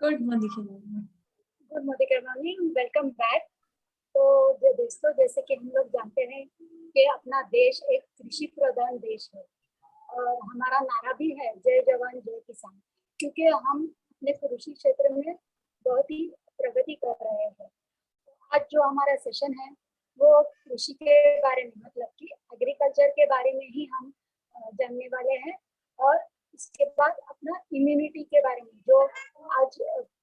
Good morning. Good morning, welcome back. तो दोस्तों, जैसे कि हम लोग जानते हैं कि अपना देश एक कृषि प्रधान देश है और हमारा नारा भी है जय जवान जय किसान, क्योंकि हम अपने कृषि क्षेत्र में बहुत ही प्रगति कर रहे हैं। आज जो हमारा सेशन है वो कृषि के बारे में, मतलब कि एग्रीकल्चर के बारे में ही हम जानने वाले हैं। और इसके बाद अपना इम्यूनिटी के बारे में, जो आज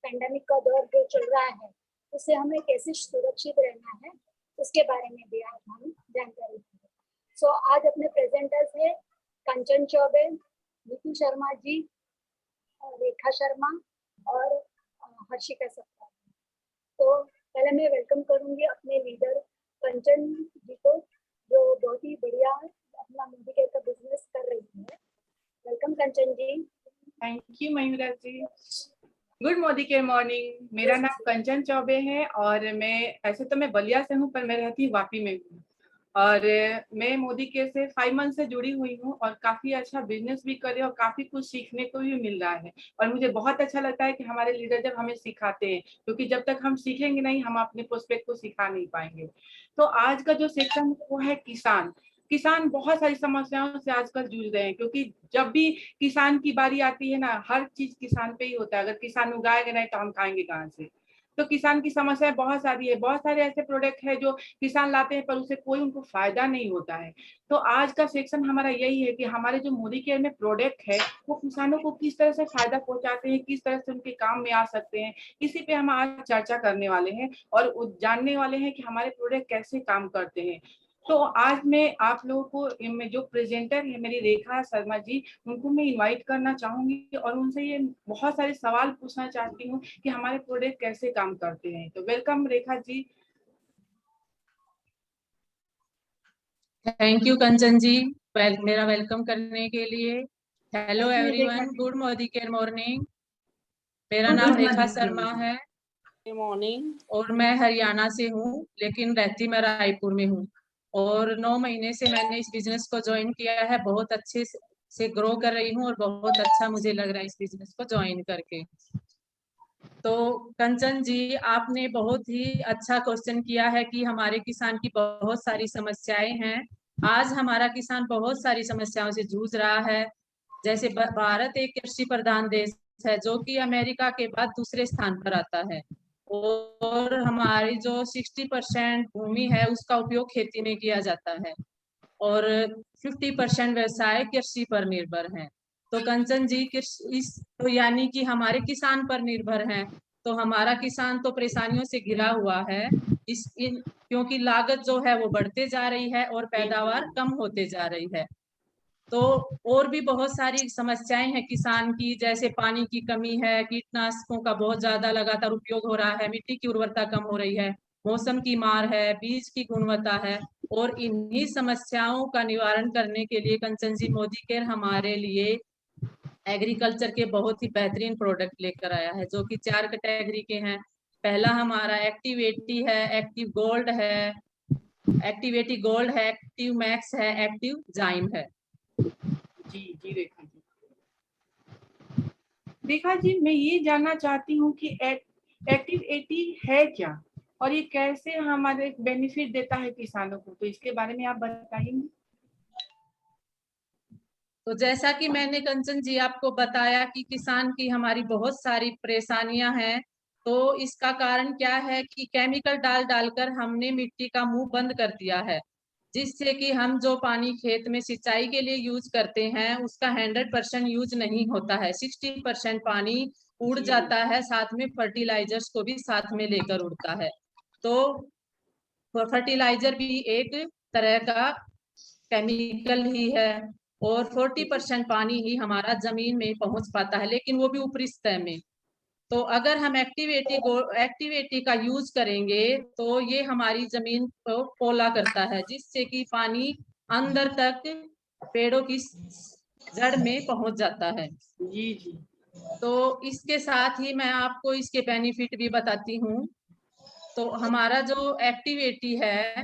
पेंडेमिक का दौर जो चल रहा है उससे हमें कैसे सुरक्षित रहना है उसके बारे में भी आज हम जानकारी देंगे। सो आज अपने प्रेजेंटर्स है कंचन चौबे, नीतू शर्मा जी, रेखा शर्मा और हर्षिका सत्ता। तो पहले मैं वेलकम करूंगी अपने लीडर कंचन जी को, जो बहुत ही बढ़िया अपना मोदी केयर का बिजनेस कर रही है। Welcome Kanchan ji. Thank you Mayura ji. Good Modi care morning. मेरा नाम कंचन चौबे है और ऐसे तो मैं बलिया से हूँ, पर मैं रहती वापी में हूँ। और मैं मोदी केयर से 5 मंथ से जुड़ी हुई हूँ और काफी अच्छा बिजनेस भी कर रही हूँ और काफी कुछ सीखने को भी मिल रहा है। और मुझे बहुत अच्छा लगता है कि हमारे लीडर जब हमें सिखाते हैं, क्योंकि जब तक हम सीखेंगे नहीं, हम अपने प्रोस्पेक्ट को सिखा नहीं पाएंगे। तो आज का जो सेक्शन वो है किसान। किसान बहुत सारी समस्याओं से आजकल जूझ रहे हैं, क्योंकि जब भी किसान की बारी आती है ना, हर चीज किसान पे ही होता है। अगर किसान उगाएगा नहीं तो हम खाएंगे कहाँ से। तो किसान की समस्याएं बहुत सारी है। बहुत सारे ऐसे प्रोडक्ट है जो किसान लाते हैं पर उससे कोई उनको फायदा नहीं होता है। तो आज का सेक्शन हमारा यही है कि हमारे जो मोदी केयर में प्रोडक्ट है वो किसानों को किस तरह से फायदा पहुंचाते हैं, किस तरह से उनके काम में आ सकते हैं, इसी पे हम आज चर्चा करने वाले हैं और जानने वाले हैं कि हमारे प्रोडक्ट कैसे काम करते हैं। तो आज मैं आप लोगों को जो प्रेजेंटर है मेरी रेखा शर्मा जी, उनको मैं इनवाइट करना चाहूंगी और उनसे ये बहुत सारे सवाल पूछना चाहती हूँ कि हमारे प्रोडक्ट कैसे काम करते हैं। तो welcome Rekha ji. Thank you Kanchan ji, मेरा वेलकम करने के लिए। हेलो एवरीवन, जी। Good Modi care morning. मेरा नाम रेखा शर्मा है मॉर्निंग और मैं हरियाणा से हूँ, लेकिन रहती मैं रायपुर में हूँ। और 9 महीने से मैंने इस बिजनेस को ज्वाइन किया है। बहुत अच्छे से ग्रो कर रही हूँ और बहुत अच्छा मुझे लग रहा है इस बिजनेस को ज्वाइन करके। तो कंचन जी, आपने बहुत ही अच्छा क्वेश्चन किया है कि हमारे किसान की बहुत सारी समस्याएं हैं। आज हमारा किसान बहुत सारी समस्याओं से जूझ रहा है। जैसे भारत एक कृषि प्रधान देश है जो कि अमेरिका के बाद दूसरे स्थान पर आता है और हमारी जो 60% भूमि है उसका उपयोग खेती में किया जाता है और 50% व्यवसाय कृषि पर निर्भर है। तो कंचन जी, इस तो यानी कि हमारे किसान पर निर्भर हैं। तो हमारा किसान तो परेशानियों से घिरा हुआ है क्योंकि लागत जो है वो बढ़ते जा रही है और पैदावार कम होते जा रही है। तो और भी बहुत सारी समस्याएं हैं किसान की, जैसे पानी की कमी है, कीटनाशकों का बहुत ज्यादा लगातार उपयोग हो रहा है, मिट्टी की उर्वरता कम हो रही है, मौसम की मार है, बीज की गुणवत्ता है। और इन्हीं समस्याओं का निवारण करने के लिए कंचन जी, मोदी केयर हमारे लिए एग्रीकल्चर के बहुत ही बेहतरीन प्रोडक्ट लेकर आया है, जो कि 4 कैटेगरी के हैं। पहला हमारा एक्टिव 80 है, एक्टिव गोल्ड है, एक्टिव 80 गोल्ड है, एक्टिव मैक्स है, एक्टिव जाइम है। जी जी रेखा जी। रेखा जी, मैं ये जानना चाहती हूँ कि एक्टिव 80 है क्या और ये कैसे हमारे बेनिफिट देता है किसानों को, तो इसके बारे में आप बताइए। तो जैसा कि मैंने कंचन जी आपको बताया कि किसान की हमारी बहुत सारी परेशानियां हैं। तो इसका कारण क्या है कि केमिकल डाल डालकर हमने मिट्टी का मुंह बंद कर दिया है, जिससे कि हम जो पानी खेत में सिंचाई के लिए यूज करते हैं उसका 100% यूज नहीं होता है। 60% पानी उड़ जाता है, साथ में फर्टिलाइजर्स को भी साथ में लेकर उड़ता है। तो फर्टिलाइजर भी एक तरह का केमिकल ही है और 40% पानी ही हमारा जमीन में पहुंच पाता है, लेकिन वो भी ऊपरी सतह में। तो अगर हम एक्टिविटी का यूज करेंगे तो ये हमारी जमीन को पोला करता है, जिससे कि पानी अंदर तक पेड़ों की जड़ में पहुंच जाता है। जी जी। तो इसके साथ ही मैं आपको इसके बेनिफिट भी बताती हूँ। तो हमारा जो एक्टिविटी है,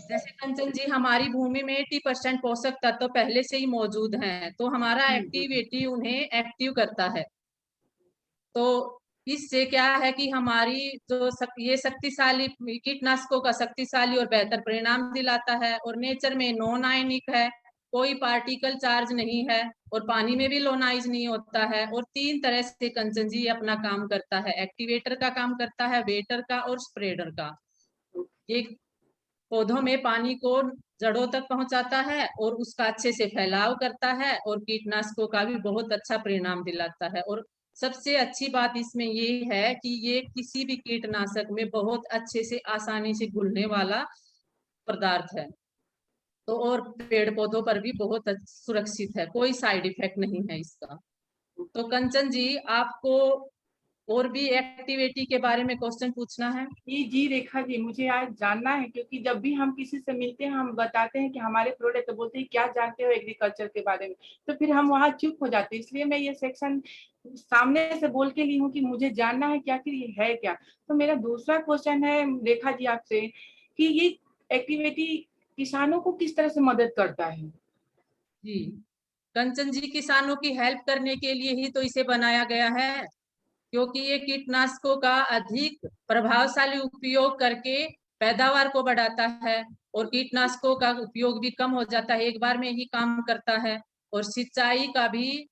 जैसे कंचन जी, हमारी भूमि में 80% पोषक तत्व पहले से ही मौजूद हैं, तो हमारा एक्टिविटी उन्हें एक्टिव करता है। तो इससे क्या है कि हमारी जो ये शक्तिशाली कीटनाशकों का शक्तिशाली और बेहतर परिणाम दिलाता है, और नेचर में नॉन आयनिक है, कोई पार्टिकल चार्ज नहीं है, और पानी में भी लोनाइज नहीं होता है। और 3 तरह से कंचन जी अपना काम करता है, एक्टिवेटर का काम करता है, वेटर का और स्प्रेडर का। ये पौधों में पानी को जड़ों तक पहुंचाता है और उसका अच्छे से फैलाव करता है, और कीटनाशकों का भी बहुत अच्छा परिणाम दिलाता है। और सबसे अच्छी बात इसमें ये है कि ये किसी भी कीटनाशक में बहुत अच्छे से आसानी से घुलने वाला पदार्थ है। तो और पेड़ पौधों पर भी बहुत सुरक्षित है, कोई साइड इफेक्ट नहीं है इसका। तो कंचन जी, आपको और भी एक्टिविटी के बारे में क्वेश्चन पूछना है? जी जी रेखा जी, मुझे आज जानना है, क्योंकि जब भी हम किसी से मिलते हैं हम बताते हैं कि हमारे प्रोडक्ट, तो बोलते हैं क्या जानते हो एग्रीकल्चर के बारे में, तो फिर हम वहाँ चुप हो जाते हैं। इसलिए मैं ये सेक्शन सामने से बोल के ली हूँ कि मुझे जानना है कि आखिर ये है क्या। तो मेरा दूसरा क्वेश्चन है रेखा जी आपसे कि ये एक्टिविटी किसानों को किस तरह से मदद करता है? जी, कंचन जी, किसानों की हेल्प करने के लिए ही तो इसे बनाया गया है, क्योंकि ये कीटनाशकों का अधिक प्रभावशाली उपयोग करके पैदावार को बढ़ाता है, और कीटनाशकों का उपयोग भी कम हो जाता है, एक बार में ही काम करता है। और सिंचाई का भी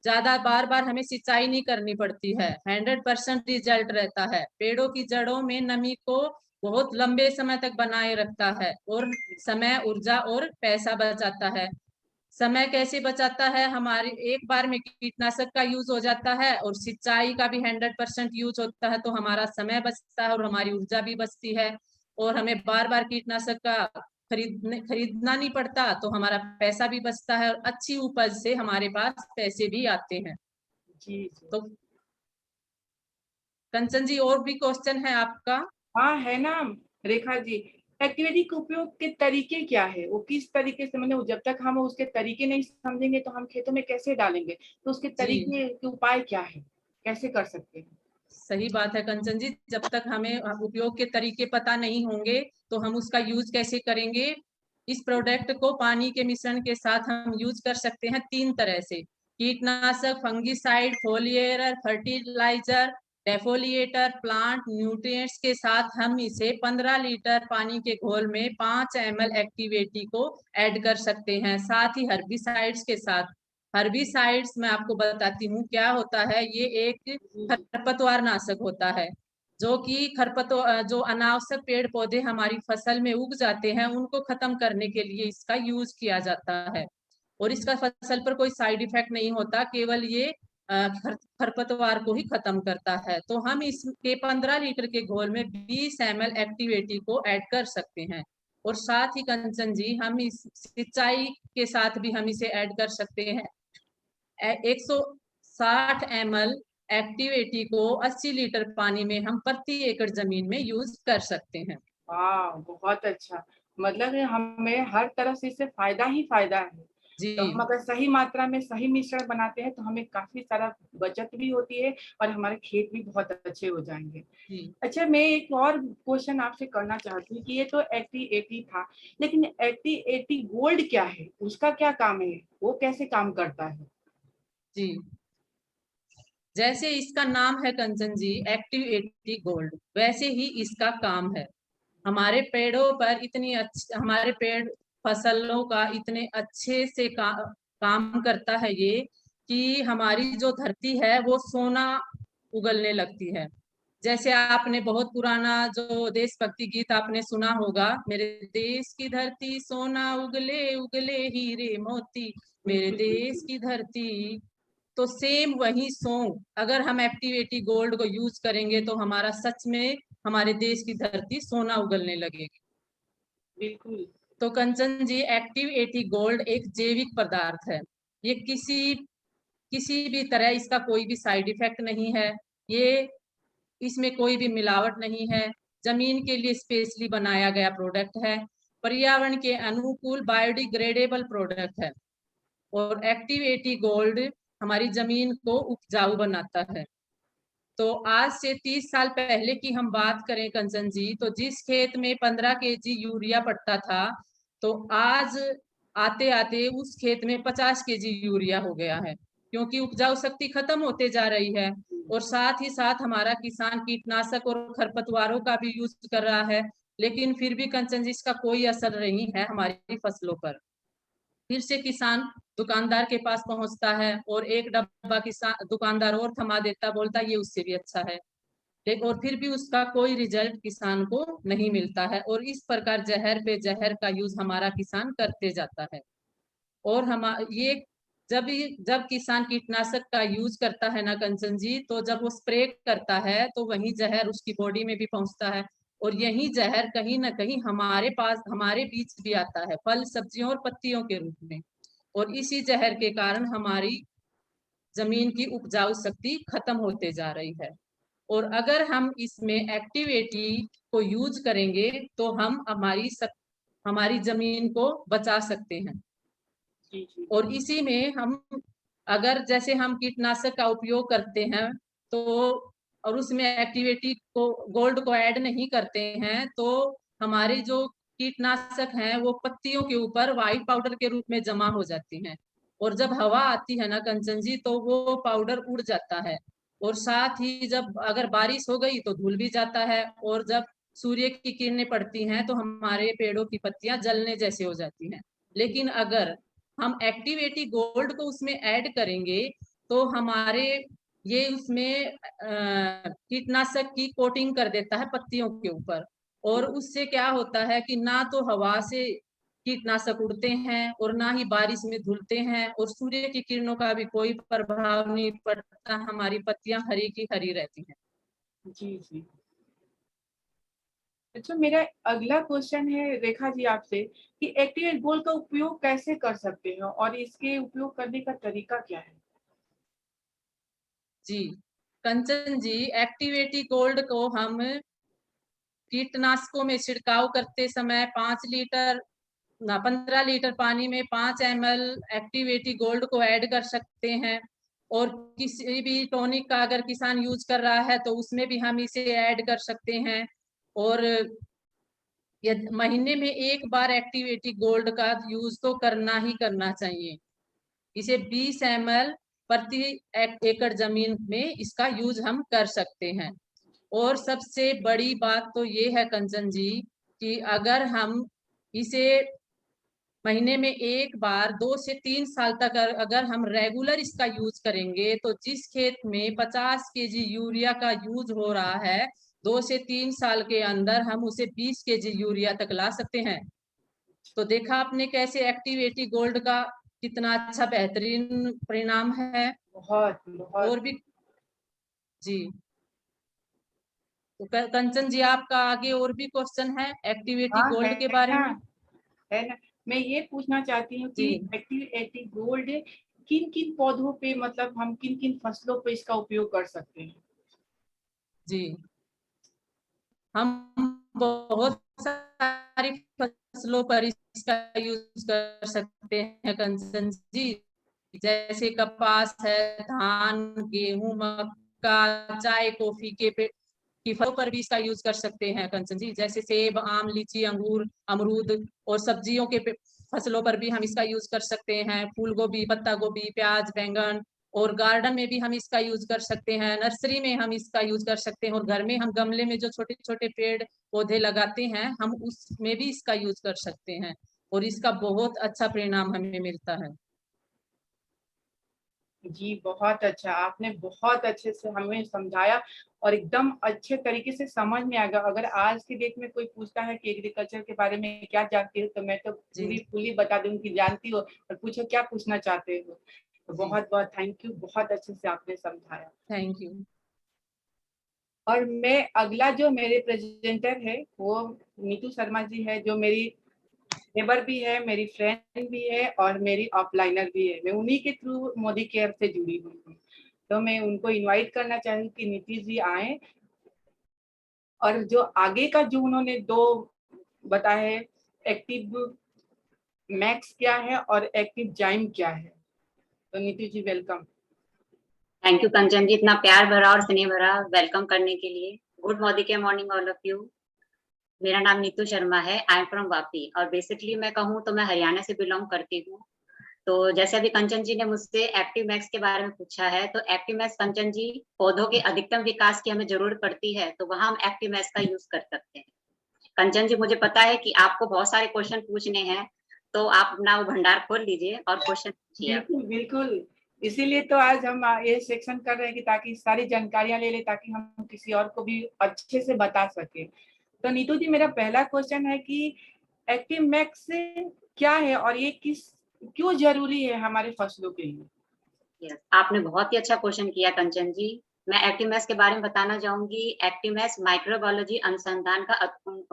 ज्यादा बार बार हमें सिंचाई नहीं करनी पड़ती है, 100% रिजल्ट रहता है। पेड़ों की जड़ों में नमी को बहुत लंबे समय तक बनाए रखता है, और समय, ऊर्जा और पैसा बचाता है। समय कैसे बचाता है? हमारे एक बार में कीटनाशक का यूज हो जाता है, और सिंचाई का भी 100% यूज होता है, तो हमारा समय बचता है और हमारी ऊर्जा भी बचती है, और हमें बार बार कीटनाशक का खरीदना नहीं पड़ता, तो हमारा पैसा भी बचता है, और अच्छी उपज से हमारे पास पैसे भी आते हैं। जी जी। तो कंचन जी, और भी क्वेश्चन है आपका? हाँ है ना रेखा जी। एक्टिविटी के उपयोग के तरीके क्या है, वो किस तरीके से, मतलब जब तक हम उसके तरीके नहीं समझेंगे तो हम खेतों में कैसे डालेंगे, तो उसके जी, तरीके के उपाय क्या है, कैसे कर सकते हैं? सही बात है कंचन जी, जब तक हमें उपयोग के तरीके पता नहीं होंगे तो हम उसका यूज कैसे करेंगे। इस प्रोडक्ट को पानी के मिश्रण के साथ हम यूज कर सकते हैं 3 तरह से: कीटनाशक, फंगीसाइड, फोलिएटर, फर्टिलाइजर, डेफोलिएटर, प्लांट न्यूट्रिएंट्स के साथ हम इसे 15 लीटर पानी के घोल में 5 ml एक्टिविटी को ऐड कर सकते हैं, साथ ही हर्बिसाइड्स के साथ। हर्बिसाइड्स मैं आपको बताती हूँ क्या होता है। ये एक खरपतवार नाशक होता है, जो कि खरपतवार, जो अनावश्यक पेड़ पौधे हमारी फसल में उग जाते हैं, उनको खत्म करने के लिए इसका यूज किया जाता है। और इसका फसल पर कोई साइड इफेक्ट नहीं होता, केवल ये खरपतवार को ही खत्म करता है। तो हम इसके 15 लीटर के घोल में 20 ml एक्टिविटी को ऐड कर सकते हैं। और साथ ही कंचन जी, हम इस सिंचाई के साथ भी हम इसे ऐड कर सकते हैं। 160 ml एक्टिविटी को 80 लीटर पानी में हम प्रति एकड़ जमीन में यूज कर सकते हैं। वाह बहुत अच्छा। मतलब ये हमें हर तरह से इससे फायदा ही फायदा है। तो हम जी अगर सही मात्रा में सही मिश्रण बनाते हैं तो हमें काफी सारा बचत भी होती है और हमारे खेत भी बहुत अच्छे हो जाएंगे। जी अच्छा, मैं एक और क्वेश्चन आपसे करना चाहती हूँ कि ये तो 80-80 था, लेकिन 80-80 गोल्ड क्या है, उसका क्या काम है, वो कैसे काम करता है? जी, जैसे इसका नाम है कंचन जी, एक्टिव 80 गोल्ड, वैसे ही इसका काम है। हमारे पेड़ों पर इतनी अच्छी, हमारे पेड़ फसलों का इतने अच्छे से काम करता है ये, कि हमारी जो धरती है वो सोना उगलने लगती है। जैसे आपने बहुत पुराना जो देशभक्ति गीत आपने सुना होगा, मेरे देश की धरती सोना उगले उगले हीरे मोती, मेरे बिल्कुल देश बिल्कुल। की धरती। तो सेम वही सॉन्ग अगर हम एक्टिविटी गोल्ड को यूज करेंगे तो हमारा सच में हमारे देश की धरती सोना उगलने लगेगी। बिल्कुल। तो कंचन जी, एक्टिव 80 गोल्ड एक जैविक पदार्थ है। ये किसी किसी भी तरह इसका कोई भी साइड इफेक्ट नहीं है। ये इसमें कोई भी मिलावट नहीं है। जमीन के लिए स्पेशली बनाया गया प्रोडक्ट है। पर्यावरण के अनुकूल बायोडिग्रेडेबल प्रोडक्ट है। और एक्टिव 80 गोल्ड हमारी जमीन को उपजाऊ बनाता है। तो आज से 30 साल पहले की हम बात करें कंचन जी, तो जिस खेत में 15 kg यूरिया पड़ता था, तो आज आते आते उस खेत में 50 kg यूरिया हो गया है। क्योंकि उपजाऊ शक्ति खत्म होते जा रही है। और साथ ही साथ हमारा किसान कीटनाशक और खरपतवारों का भी यूज कर रहा है, लेकिन फिर भी कंचन जी इसका कोई असर नहीं है हमारी फसलों पर। फिर से किसान दुकानदार के पास पहुंचता है और एक डब्बा किसान दुकानदार और थमा देता, बोलता ये उससे भी अच्छा है, और फिर भी उसका कोई रिजल्ट किसान को नहीं मिलता है। और इस प्रकार जहर पे जहर का यूज हमारा किसान करते जाता है। और हम ये जब किसान कीटनाशक का यूज करता है ना कंचन जी, तो जब वो स्प्रे करता है तो वही जहर उसकी बॉडी में भी पहुंचता है, और यही जहर कहीं ना कहीं हमारे पास हमारे बीच भी आता है, फल सब्जियों और पत्तियों के रूप में। और इसी जहर के कारण हमारी जमीन की उपजाऊ शक्ति खत्म होते जा रही है। और अगर हम इसमें एक्टिविटी को यूज करेंगे तो हम हमारी जमीन को बचा सकते हैं। और इसी में हम अगर जैसे हम कीटनाशक का उपयोग करते हैं तो और उसमें एक्टिविटी को गोल्ड को ऐड नहीं करते हैं, तो हमारे जो कीटनाशक हैं वो पत्तियों के ऊपर व्हाइट पाउडर के रूप में जमा हो जाती हैं। और जब हवा आती है ना कंचन जी, तो वो पाउडर उड़ जाता है। और साथ ही जब अगर बारिश हो गई तो धुल भी जाता है, और जब सूर्य की किरणें पड़ती हैं तो हमारे पेड़ों की पत्तियां जलने जैसे हो जाती हैं। लेकिन अगर हम एक्टिविटी गोल्ड को उसमें ऐड करेंगे तो हमारे ये उसमें कीटनाशक की कोटिंग कर देता है पत्तियों के ऊपर। और उससे क्या होता है कि ना तो हवा से कीटनाशक उड़ते हैं और ना ही बारिश में धुलते हैं, और सूर्य की किरणों का भी कोई प्रभाव नहीं पड़ता, हमारी पत्तियां हरी की हरी रहती हैं। जी जी। अच्छा, मेरा अगला क्वेश्चन है रेखा जी आपसे कि एक्टिवेट गोल्ड का उपयोग कैसे कर सकते हैं और इसके उपयोग करने का तरीका क्या है? जी कंचन जी, एक्टिवेटी गोल्ड को हम कीटनाशकों में छिड़काव करते समय 15 लीटर पानी में 5 ml एक्टिवेटी गोल्ड को ऐड कर सकते हैं। और किसी भी टॉनिक का अगर किसान यूज कर रहा है तो उसमें भी हम इसे ऐड कर सकते हैं। और महीने में एक बार एक्टिवेटी गोल्ड का यूज तो करना ही करना चाहिए। इसे 20 ml प्रति एकड़ जमीन में इसका यूज हम कर सकते हैं। और सबसे बड़ी बात तो ये है कंचन जी कि अगर हम इसे महीने में एक बार 2 से 3 साल तक अगर हम रेगुलर इसका यूज करेंगे, तो जिस खेत में 50 केजी यूरिया का यूज हो रहा है, 2 से 3 साल के अंदर हम उसे 20 केजी यूरिया तक ला सकते हैं। तो देखा आपने कैसे एक्टिवेटी गोल्ड का कितना अच्छा बेहतरीन परिणाम है। बहुत बहुत। और भी जी, तो कंचन जी आपका आगे और भी क्वेश्चन है एक्टिविटी हाँ गोल्ड के है बारे ना, में? है ना। मैं ये पूछना चाहती हूँ कि जी एक्टिवेटी गोल्ड किन किन पौधों पे, मतलब हम किन किन फसलों पे इसका उपयोग कर सकते हैं? जी, हम बहुत सारी फसलों पर इसका यूज कर सकते हैं कंचन जी। जैसे कपास है, धान, गेहूं, मक्का, चाय, कॉफी के की फलों पर भी इसका यूज कर सकते हैं कंचन जी। जैसे सेब, आम, लीची, अंगूर, अमरूद। और सब्जियों के फसलों पर भी हम इसका यूज कर सकते हैं, फूल गोभी, पत्ता गोभी, प्याज, बैंगन। और गार्डन में भी हम इसका यूज कर सकते हैं, नर्सरी में हम इसका यूज कर सकते हैं, और घर में हम गमले में जो छोटे छोटे पेड़ पौधे लगाते हैं हम उसमें भी इसका यूज कर सकते हैं। और इसका बहुत अच्छा परिणाम हमें मिलता है। जी बहुत अच्छा, आपने बहुत अच्छे से हमें समझाया और एकदम अच्छे तरीके से समझ में आ गया। अगर आज की डेट में कोई पूछता है कि एग्रीकल्चर के बारे में क्या जानती हो, तो मैं तो पूरी जी फुली बता दूंगी कि जानती हो, और पूछो क्या पूछना चाहते हो। तो जी, बहुत बहुत थैंक यू, बहुत अच्छे से आपने समझाया। Thank you. और मैं अगला जो मेरे प्रेजेंटर है वो नीतू शर्मा जी है, जो मेरी नेबर भी है, मेरी फ्रेंड भी है और मेरी ऑफलाइनर भी है। मैं उन्हीं के थ्रू मोदी केयर से जुड़ी हुई हूँ। तो मैं उनको इनवाइट करना चाहूँ कि नीतीश जी आए और जो आगे का जो उन्होंने 2 बताया है, एक्टिव मैक्स क्या है और एक्टिव जाइम क्या है। तो Nitish ji welcome. Thank you Kanchan जी, इतना प्यार भरा और स्नेह भरा वेलकम करने के लिए। Good morning all of you. मेरा नाम नीतू शर्मा है, आई एम फ्रॉम वापी, और बेसिकली मैं कहूँ तो मैं हरियाणा से बिलोंग करती हूँ। तो जैसे अभी कंचन जी ने मुझसे एक्टिव मैक्स के बारे में पूछा है, तो एक्टिव मैक्स कंचन जी पौधों के अधिकतम विकास की हमें जरूरत पड़ती है, तो वहां हम एक्टिव मैक्स का यूज कर सकते हैं। कंचन जी, मुझे पता है कि आपको बहुत सारे क्वेश्चन पूछने हैं, तो आप अपना वो भंडार खोल लीजिए और क्वेश्चन पूछिए। बिल्कुल बिल्कुल, इसीलिए तो आज हम ये सेक्शन कर रहे हैं कि ताकि सारी जानकारियां ले ले, ताकि हम किसी और को भी अच्छे से बता सके। तो नीतू जी, मेरा पहला क्वेश्चन है कि एक्टिव मैक्स क्या है और ये क्यों जरूरी है हमारे फसलों के लिए? यस, आपने बहुत ही अच्छा क्वेश्चन किया कंचन जी। मैं एक्टिवमैक्स के बारे में बताना चाहूंगी। एक्टिवमैक्स माइक्रोबायोलॉजी अनुसंधान का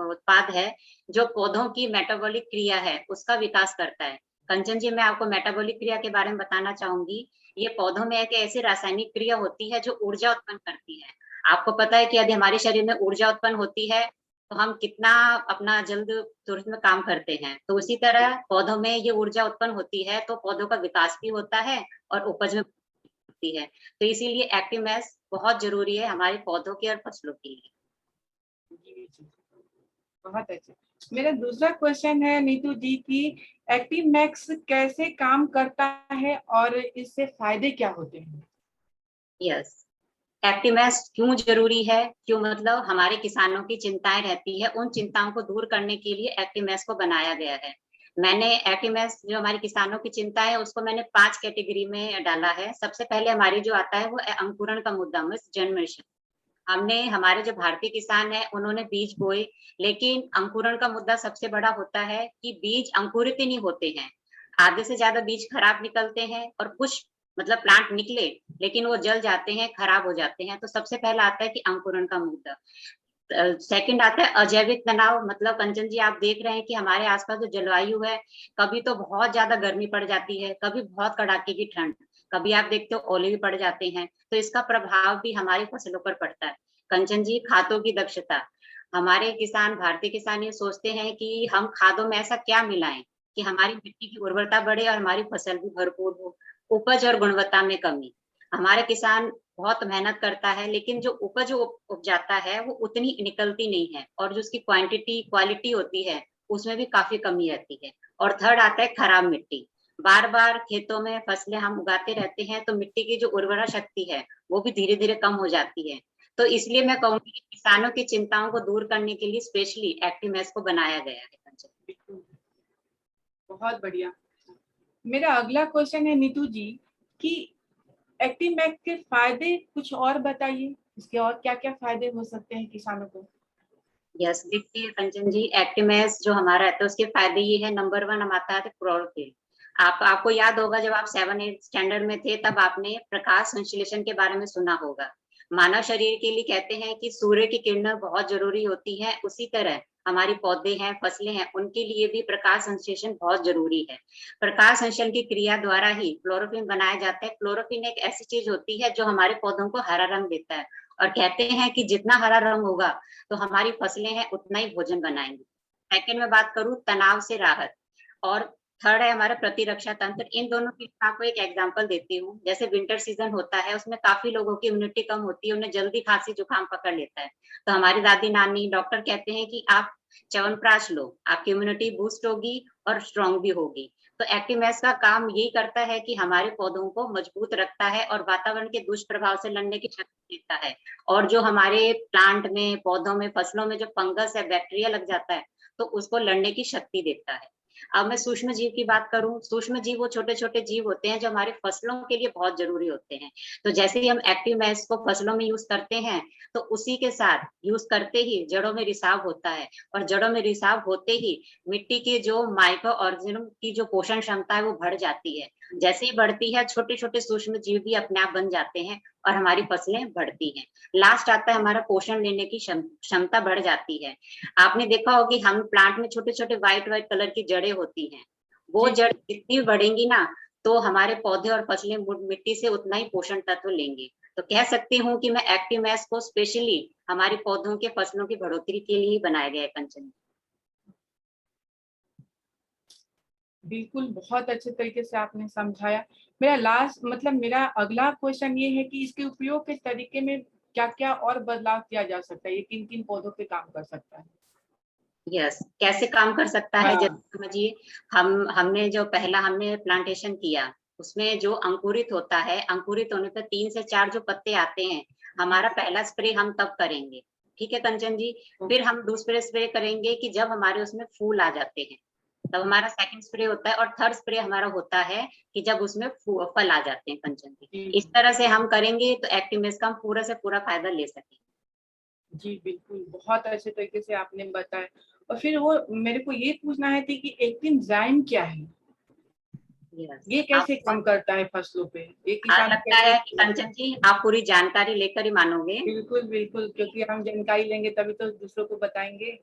उत्पाद है, जो पौधों की मेटाबॉलिक क्रिया है उसका विकास करता है। कंचन जी, मैं आपको मेटाबॉलिक क्रिया के बारे में बताना चाहूंगी। ये पौधों में एक ऐसी रासायनिक क्रिया होती है जो ऊर्जा उत्पन्न करती है। आपको पता है कि यदि हमारे शरीर में ऊर्जा उत्पन्न होती है तो हम कितना अपना जल्द तुरंत में काम करते हैं, तो उसी तरह पौधों में ये ऊर्जा उत्पन्न होती है, तो पौधों का विकास भी होता है और उपज में होती है। तो इसीलिए एक्टिव मैक्स बहुत जरूरी है हमारे पौधों के और फसलों के लिए। बहुत अच्छा। मेरा दूसरा क्वेश्चन है नीतू जी की एक्टिव मैक्स कैसे काम करता है और इससे फायदे क्या होते हैं? यस, एक्टिव मैक्स क्यों जरूरी है? क्यों मतलब हमारे किसानों की चिंताएं रहती है, उन चिंताओं को दूर करने के लिए एक्टिव मैक्स को बनाया गया है। मैंने एक्टिव मैक्स जो हमारे किसानों की चिंता है उसको मैंने 5 कैटेगरी में डाला है। सबसे पहले हमारी जो आता है वो अंकुरण का मुद्दा, मीन्स जनरेशन। हमने हमारे जो भारतीय किसान है उन्होंने बीज बोए, लेकिन अंकुरण का मुद्दा सबसे बड़ा होता है कि बीज अंकुरित ही नहीं होते हैं। आधे से ज्यादा बीज खराब निकलते हैं और कुछ मतलब प्लांट निकले लेकिन वो जल जाते हैं, खराब हो जाते हैं। तो सबसे पहला आता है कि अंकुरण का मुद्दा। सेकंड आता है अजैविक तनाव। मतलब कंचन जी, आप देख रहे हैं कि हमारे आसपास जो जलवायु है, कभी तो बहुत ज्यादा गर्मी पड़ जाती है, कभी बहुत कड़ाके की ठंड, कभी आप देखते हो ओले भी पड़ जाते हैं, तो इसका प्रभाव भी हमारी फसलों पर पड़ता है। कंचन जी, खादों की दक्षता। हमारे किसान, भारतीय किसान ये सोचते हैं कि हम खादों में ऐसा क्या मिलाएं कि हमारी मिट्टी की उर्वरता बढ़े और हमारी फसल भी भरपूर हो। उपज और गुणवत्ता में कमी। हमारे किसान बहुत मेहनत करता है, लेकिन जो उपज उपजाता है वो उतनी निकलती नहीं है, और जो उसकी क्वांटिटी क्वालिटी होती है उसमें भी काफी कमी रहती है। और थर्ड आता है खराब मिट्टी। बार बार खेतों में फसलें हम उगाते रहते हैं, तो मिट्टी की जो उर्वरा शक्ति है वो भी धीरे धीरे कम हो जाती है। तो इसलिए मैं कहूंगी कि किसानों की चिंताओं को दूर करने के लिए स्पेशली एक्टिव मैक्स को बनाया गया है। बहुत बढ़िया। मेरा अगला क्वेश्चन है नीतू जी कि एक्टिव मैक्स के फायदे कुछ और बताइए, इसके और क्या क्या फायदे हो सकते हैं किसानों को? यस, देखिए कंचन जी, एक्टिव मैक्स जो हमारा है तो उसके फायदे ये है। नंबर 1 हम आता है क्लोरोफिल। आपको याद होगा जब आप 7-8 स्टैंडर्ड में थे तब आपने प्रकाश संश्लेषण के बारे में सुना होगा। मानव शरीर के लिए कहते हैं कि सूर्य की किरणें बहुत जरूरी होती है, उसी तरह हमारी पौधे हैं, फसलें हैं, उनके लिए भी प्रकाश संश्लेषण बहुत जरूरी है। प्रकाश संश्लेषण की क्रिया द्वारा ही क्लोरोफिल बनाया जाता है। क्लोरोफिल एक ऐसी चीज होती है जो हमारे पौधों को हरा रंग देता है, और कहते हैं कि जितना हरा रंग होगा तो हमारी फसलें हैं उतना ही भोजन बनाएंगी। सेकंड में बात करूं तनाव से राहत, और थर्ड है हमारा प्रतिरक्षा तंत्र। इन दोनों की आपको एक एग्जांपल देती हूँ। जैसे विंटर सीजन होता है, उसमें काफी लोगों की इम्यूनिटी कम होती है, उन्हें जल्दी खांसी जुकाम पकड़ लेता है। तो हमारी दादी नानी डॉक्टर कहते हैं कि आप च्यवनप्राश लो, आपकी इम्यूनिटी बूस्ट होगी और स्ट्रॉन्ग भी होगी। तो एक्टिव मैक्स का काम यही करता है कि हमारे पौधों को मजबूत रखता है और वातावरण के दुष्प्रभाव से लड़ने की शक्ति देता है। और जो हमारे प्लांट में, पौधों में, फसलों में जो फंगस है, बैक्टीरिया लग जाता है, तो उसको लड़ने की शक्ति देता है। अब मैं सूक्ष्म जीव की बात करूं, सूक्ष्म जीव वो छोटे छोटे जीव होते हैं जो हमारे फसलों के लिए बहुत जरूरी होते हैं। तो जैसे ही हम एक्टिव मैक्स को फसलों में यूज करते हैं, तो उसी के साथ यूज करते ही जड़ों में रिसाव होता है, और जड़ों में रिसाव होते ही मिट्टी के जो माइक्रो ऑर्गेनिज्म की जो पोषण क्षमता है वो बढ़ जाती है। जैसे ही बढ़ती है, छोटे छोटे सूक्ष्म जीव भी अपने आप बन जाते हैं और हमारी फसलें बढ़ती हैं। लास्ट आता है हमारा पोषण लेने की क्षमता बढ़ जाती है। आपने देखा होगा कि हम प्लांट में छोटे छोटे व्हाइट व्हाइट कलर की जड़ें होती हैं, वो जड़ जितनी बढ़ेंगी ना, तो हमारे पौधे और फसलें मिट्टी से उतना ही पोषण तत्व लेंगे। तो कह सकती हूँ कि मैं एक्टिव मैक्स को स्पेशली हमारे पौधों के, फसलों की बढ़ोतरी के लिए बनाया गया है कंचन। बिल्कुल, बहुत अच्छे तरीके से आपने समझाया। मेरा अगला क्वेश्चन ये है कि इसके उपयोग के तरीके में क्या क्या और बदलाव किया जा सकता है, ये किन किन पौधों पे काम कर सकता है? यस, कैसे काम कर सकता है, हाँ। जैसे समझिए हमने जो पहला हमने प्लांटेशन किया, उसमें जो अंकुरित होता है, अंकुरित होने पर 3 से 4 जो पत्ते आते हैं, हमारा पहला स्प्रे हम तब करेंगे, ठीक है कंचन जी। फिर हम दूसरे स्प्रे करेंगे कि जब हमारे उसमें फूल आ जाते हैं, तब हमारा सेकंड स्प्रे होता है, और थर्ड स्प्रे हमारा होता है कि जब उसमें फल आ जाते हैं कंचन जी। इस तरह से हम करेंगे तो एक्टिमेस का हम पूरा से पूरा फायदा ले सकेंगे। जी बिल्कुल, बहुत अच्छे तरीके से आपने बताया। और फिर वो मेरे को ये पूछना है थी कि एक्टिनजाइम क्या है? यस, ये कैसे काम करता है फसलों पे? ये किसान लगता कैसे? है कि कंचन जी आप पूरी जानकारी लेकर ही मानोगे। बिल्कुल बिल्कुल, क्योंकि हम जानकारी लेंगे तभी तो दूसरों को बताएंगे।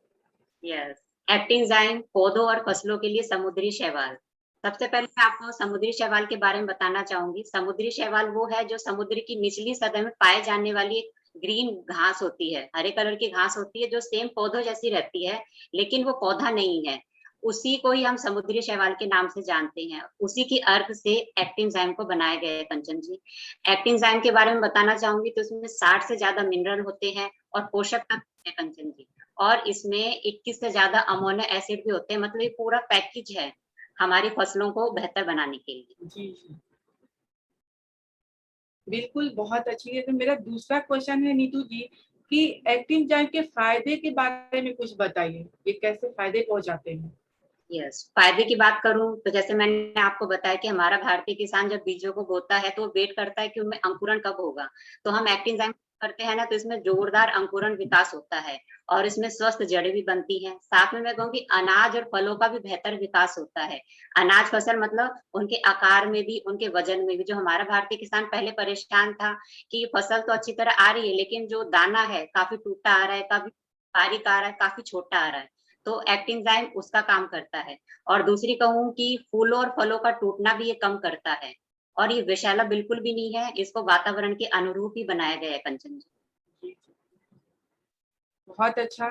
यस, एक्टिनजाइम पौधों और फसलों के लिए समुद्री शैवाल। सबसे पहले मैं आपको समुद्री शैवाल के बारे में बताना चाहूंगी। समुद्री शैवाल वो है जो समुद्र की निचली सतह में पाए जाने वाली एक ग्रीन घास होती है, हरे कलर की घास होती है, जो सेम पौधों जैसी रहती है, लेकिन वो पौधा नहीं है। उसी को ही हम समुद्री शैवाल के नाम से जानते हैं। उसी की अर्क से एक्टिनजाइम को बनाया गया है कंचन जी। एक्टिनजाइम के बारे में बताना चाहूंगी तो उसमें 60 से ज्यादा मिनरल होते हैं और पोषक तत्व होते हैं कंचन जी। और इसमें 21 से ज्यादा अमोनो एसिड भी होते हैं, मतलब ये पूरा पैकेज है हमारी फसलों को बेहतर बनाने के लिए। जी जी बिल्कुल, बहुत अच्छी है। तो मेरा दूसरा क्वेश्चन है नीतू जी कि एक्टिनजाइम के फायदे के बारे में कुछ बताइए। ये कैसे फायदे पहुंचाते हैं? यस, फायदे की बात करूं तो जैसे मैंने आपको बताया कि हमारा भारतीय किसान जब बीजों को बोता है तो वो वेट करता है कि उनमें अंकुरण कब होगा। तो हम एक्टिनजाइम करते हैं ना, तो इसमें जोरदार अंकुरण विकास होता है और इसमें स्वस्थ जड़ें भी बनती हैं। साथ में मैं कहूँगी अनाज और फलों का भी बेहतर विकास होता है। अनाज फसल मतलब उनके आकार में भी, उनके वजन में भी। जो हमारा भारतीय किसान पहले परेशान था कि फसल तो अच्छी तरह आ रही है लेकिन जो दाना है काफी टूटा आ रहा है, काफी बारीक आ रहा है, काफी छोटा आ रहा है। तो एक्टिनजाइम उसका काम करता है। और दूसरी कहूँ कि फूलों और फलों का टूटना भी ये कम करता है। और ये विषैला बिल्कुल भी नहीं है, इसको वातावरण के अनुरूप ही बनाया गया है कंचन जी। जी, बहुत अच्छा,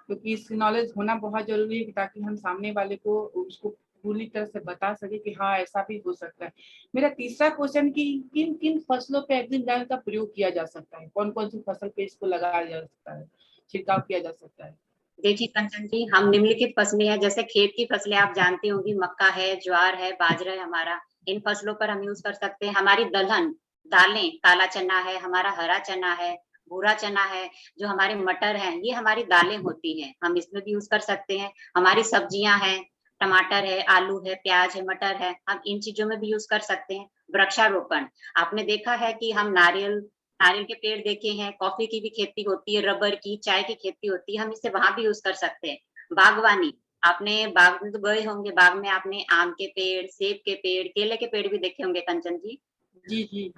क्योंकि इसकी नॉलेज होना बहुत जरूरी है ताकि हम सामने वाले को उसको पूरी तरह से बता सके कि हाँ ऐसा भी हो सकता है। मेरा तीसरा क्वेश्चन कि किन किन फसलों पे एक्टिनजाइम का प्रयोग किया जा सकता है? कौन कौन सी फसल पे इसको लगाया जा सकता है, छिड़काव किया जा सकता है? देखिए कंचन जी, हम निम्नलिखित फसलें हैं, जैसे खेत की फसलें आप जानती होंगी, मक्का है, ज्वार है, बाजरा है हमारा। इन फसलों पर हम यूज कर सकते हैं। हमारी दलहन दालें, काला चना है, हमारा हरा चना है, भूरा चना है, जो हमारे मटर हैं, ये हमारी दालें होती हैं, हम इसमें भी यूज कर सकते हैं। हमारी सब्जियां हैं, टमाटर है, आलू है, प्याज है, मटर है, हम इन चीजों में भी यूज कर सकते हैं। वृक्षारोपण, आपने देखा है कि हम नारियल नारियल के पेड़ देखे हैं, कॉफी की भी खेती होती है, रबर की, चाय की खेती होती है, हम इसे वहां भी यूज कर सकते हैं। बागवानी, आपने बाग में तो गए होंगे, बाग में आपने आम के पेड़, सेब के पेड़, केले के पेड़ भी देखे होंगे कंचन जी। जी जी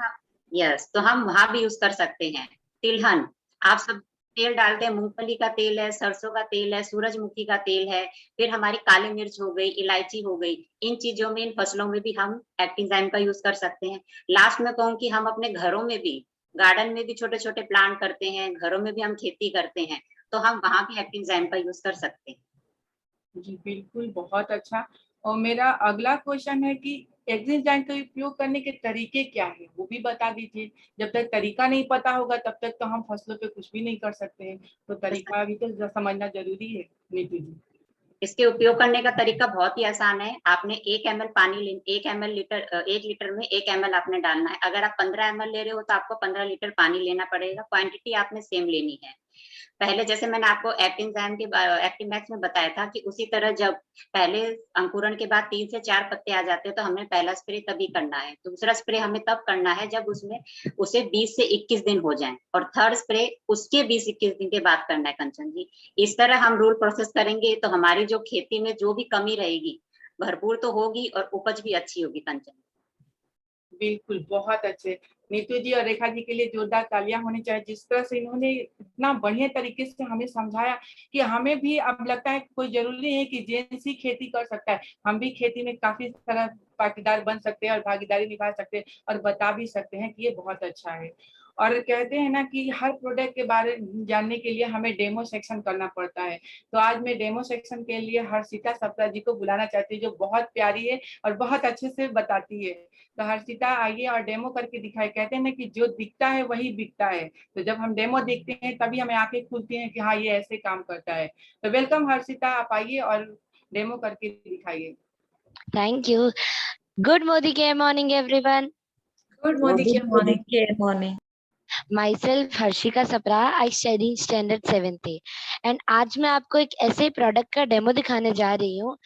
यस, तो हम वहां भी यूज कर सकते हैं। तिलहन, आप सब तेल डालते हैं, मूंगफली का तेल है, सरसों का तेल है, सूरजमुखी का तेल है, फिर हमारी काली मिर्च हो गई, इलायची हो गई। इन चीजों में, इन फसलों में भी हम एक्टिनजाइम का यूज कर सकते हैं। लास्ट में कहूँ कि हम अपने घरों में भी, गार्डन में भी छोटे छोटे प्लांट करते हैं, घरों में भी हम खेती करते हैं, तो हम वहां भी एक्टिनजाइम का यूज कर सकते हैं। जी बिल्कुल, बहुत अच्छा। और मेरा अगला क्वेश्चन है कि एक्जिस्टाइन का उपयोग करने के तरीके क्या है, वो भी बता दीजिए। जब तक तरीका नहीं पता होगा तब तक तो हम फसलों पे कुछ भी नहीं कर सकते हैं, तो तरीका भी तो समझना जरूरी है नीतू जी। इसके उपयोग करने का तरीका बहुत ही आसान है। आपने 1 ml पानी 1 लीटर में 1 ml आपने डालना है। अगर आप 15 ml ले रहे हो तो आपको 15 लीटर पानी लेना पड़ेगा। क्वांटिटी आपने सेम लेनी है। पहले जैसे मैंने आपको एक्टिमैक्स में बताया था कि उसी तरह जब पहले अंकुरण के बाद 3 से 4 पत्ते आ जाते हैं तो हमें पहला स्प्रे तभी करना है। दूसरा स्प्रे हमें तब करना है जब उसमें उसे 20 से 21 दिन हो जाएं, और थर्ड स्प्रे उसके 20-21 दिन के बाद करना है कंचन जी। इस तरह हम रूल प्रोसेस करेंगे तो हमारी जो खेती में जो भी कमी रहेगी भरपूर तो होगी और उपज भी अच्छी होगी कंचन। बिल्कुल, बहुत अच्छे। नीतू जी और रेखा जी के लिए जोरदार तालियां होनी चाहिए। जिस तरह से इन्होंने इतना बढ़िया तरीके से हमें समझाया कि हमें भी अब लगता है कोई जरूरी नहीं है कि जेंट्स ही खेती कर सकता है, हम भी खेती में काफी तरह पाटीदार बन सकते हैं और भागीदारी निभा सकते हैं और बता भी सकते हैं कि ये बहुत अच्छा है। और कहते हैं ना कि हर प्रोडक्ट के बारे में जानने के लिए हमें डेमो सेक्शन करना पड़ता है। तो आज मैं डेमो सेक्शन के लिए हर्षिता सप्रा जी को बुलाना चाहती हूँ, जो बहुत प्यारी है और बहुत अच्छे से बताती है। तो हर्षिता आइए और डेमो करके दिखाए कैसे कहते हैं ना कि जो दिखता है वही बिकता है। तो जब हम डेमो देखते हैं तभी हमें आंखें खुलती हैं कि हाँ ये ऐसे काम करता है। तो वेलकम हर्षिता, आप आइए और डेमो करके दिखाइए। Thank you. Good morning everyone. Good morning. Myself Harshika Sapra. I study in standard 7th A. And आज मैं आपको एक ऐसे प्रोडक्ट का डेमो दिखाने जा रही हूँ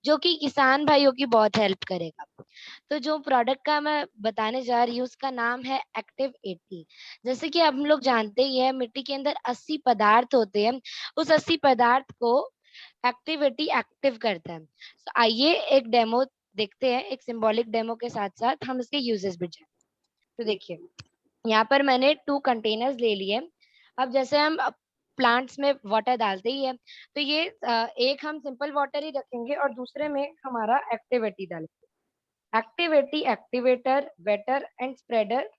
जो कि किसान भाइयों की बहुत हेल्प करेगा। तो जो प्रोडक्ट का मैं बताने जा रही हूँ उसका नाम है एक्टिव 80। जैसे कि हम लोग जानते ही है मिट्टी के अंदर 80 पदार्थ होते हैं, उस 80 पदार्थ को एक्टिविटी एक्टिव करता है। तो आइए एक डेमो देखते हैं, एक सिंबॉलिक डेमो के साथ साथ हम इसके यूजेस भी जानें। तो देखिए यहाँ पर मैंने 2 कंटेनर्स ले लिए। अब जैसे हम प्लांट्स में वाटर डालते ही है तो ये एक हम सिंपल वाटर ही रखेंगे और दूसरे में हमारा एक्टिविटी डालेंगे। Activity activator, waiter and spreader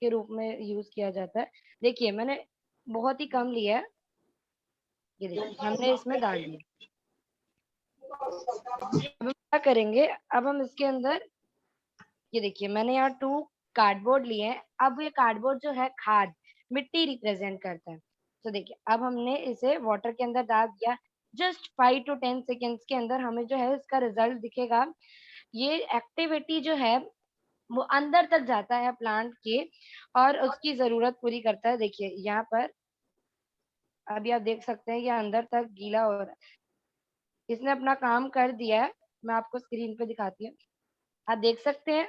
के रूप में यूज किया जाता है। देखिए मैंने बहुत ही कम लिया है, ये देखिए हमने इसमें डाल दिया। अब हम क्या करेंगे, अब हम इसके अंदर ये देखिए मैंने यहाँ 2 कार्डबोर्ड लिए हैं। अब ये कार्डबोर्ड जो है खाद मिट्टी रिप्रेजेंट करता है। तो देखिए अब हमने इसे वाटर के अंदर डाल दिया। जस्ट 5 to 10 सेकेंड्स के अंदर हमें जो है इसका रिजल्ट दिखेगा। ये एक्टिविटी जो है वो अंदर तक जाता है प्लांट के और उसकी जरूरत पूरी करता है। देखिए यहाँ पर अभी आप देख सकते हैं ये अंदर तक गीला हो रहा है। इसने अपना काम कर दिया है, मैं आपको स्क्रीन पे दिखाती हूँ। आप देख सकते हैं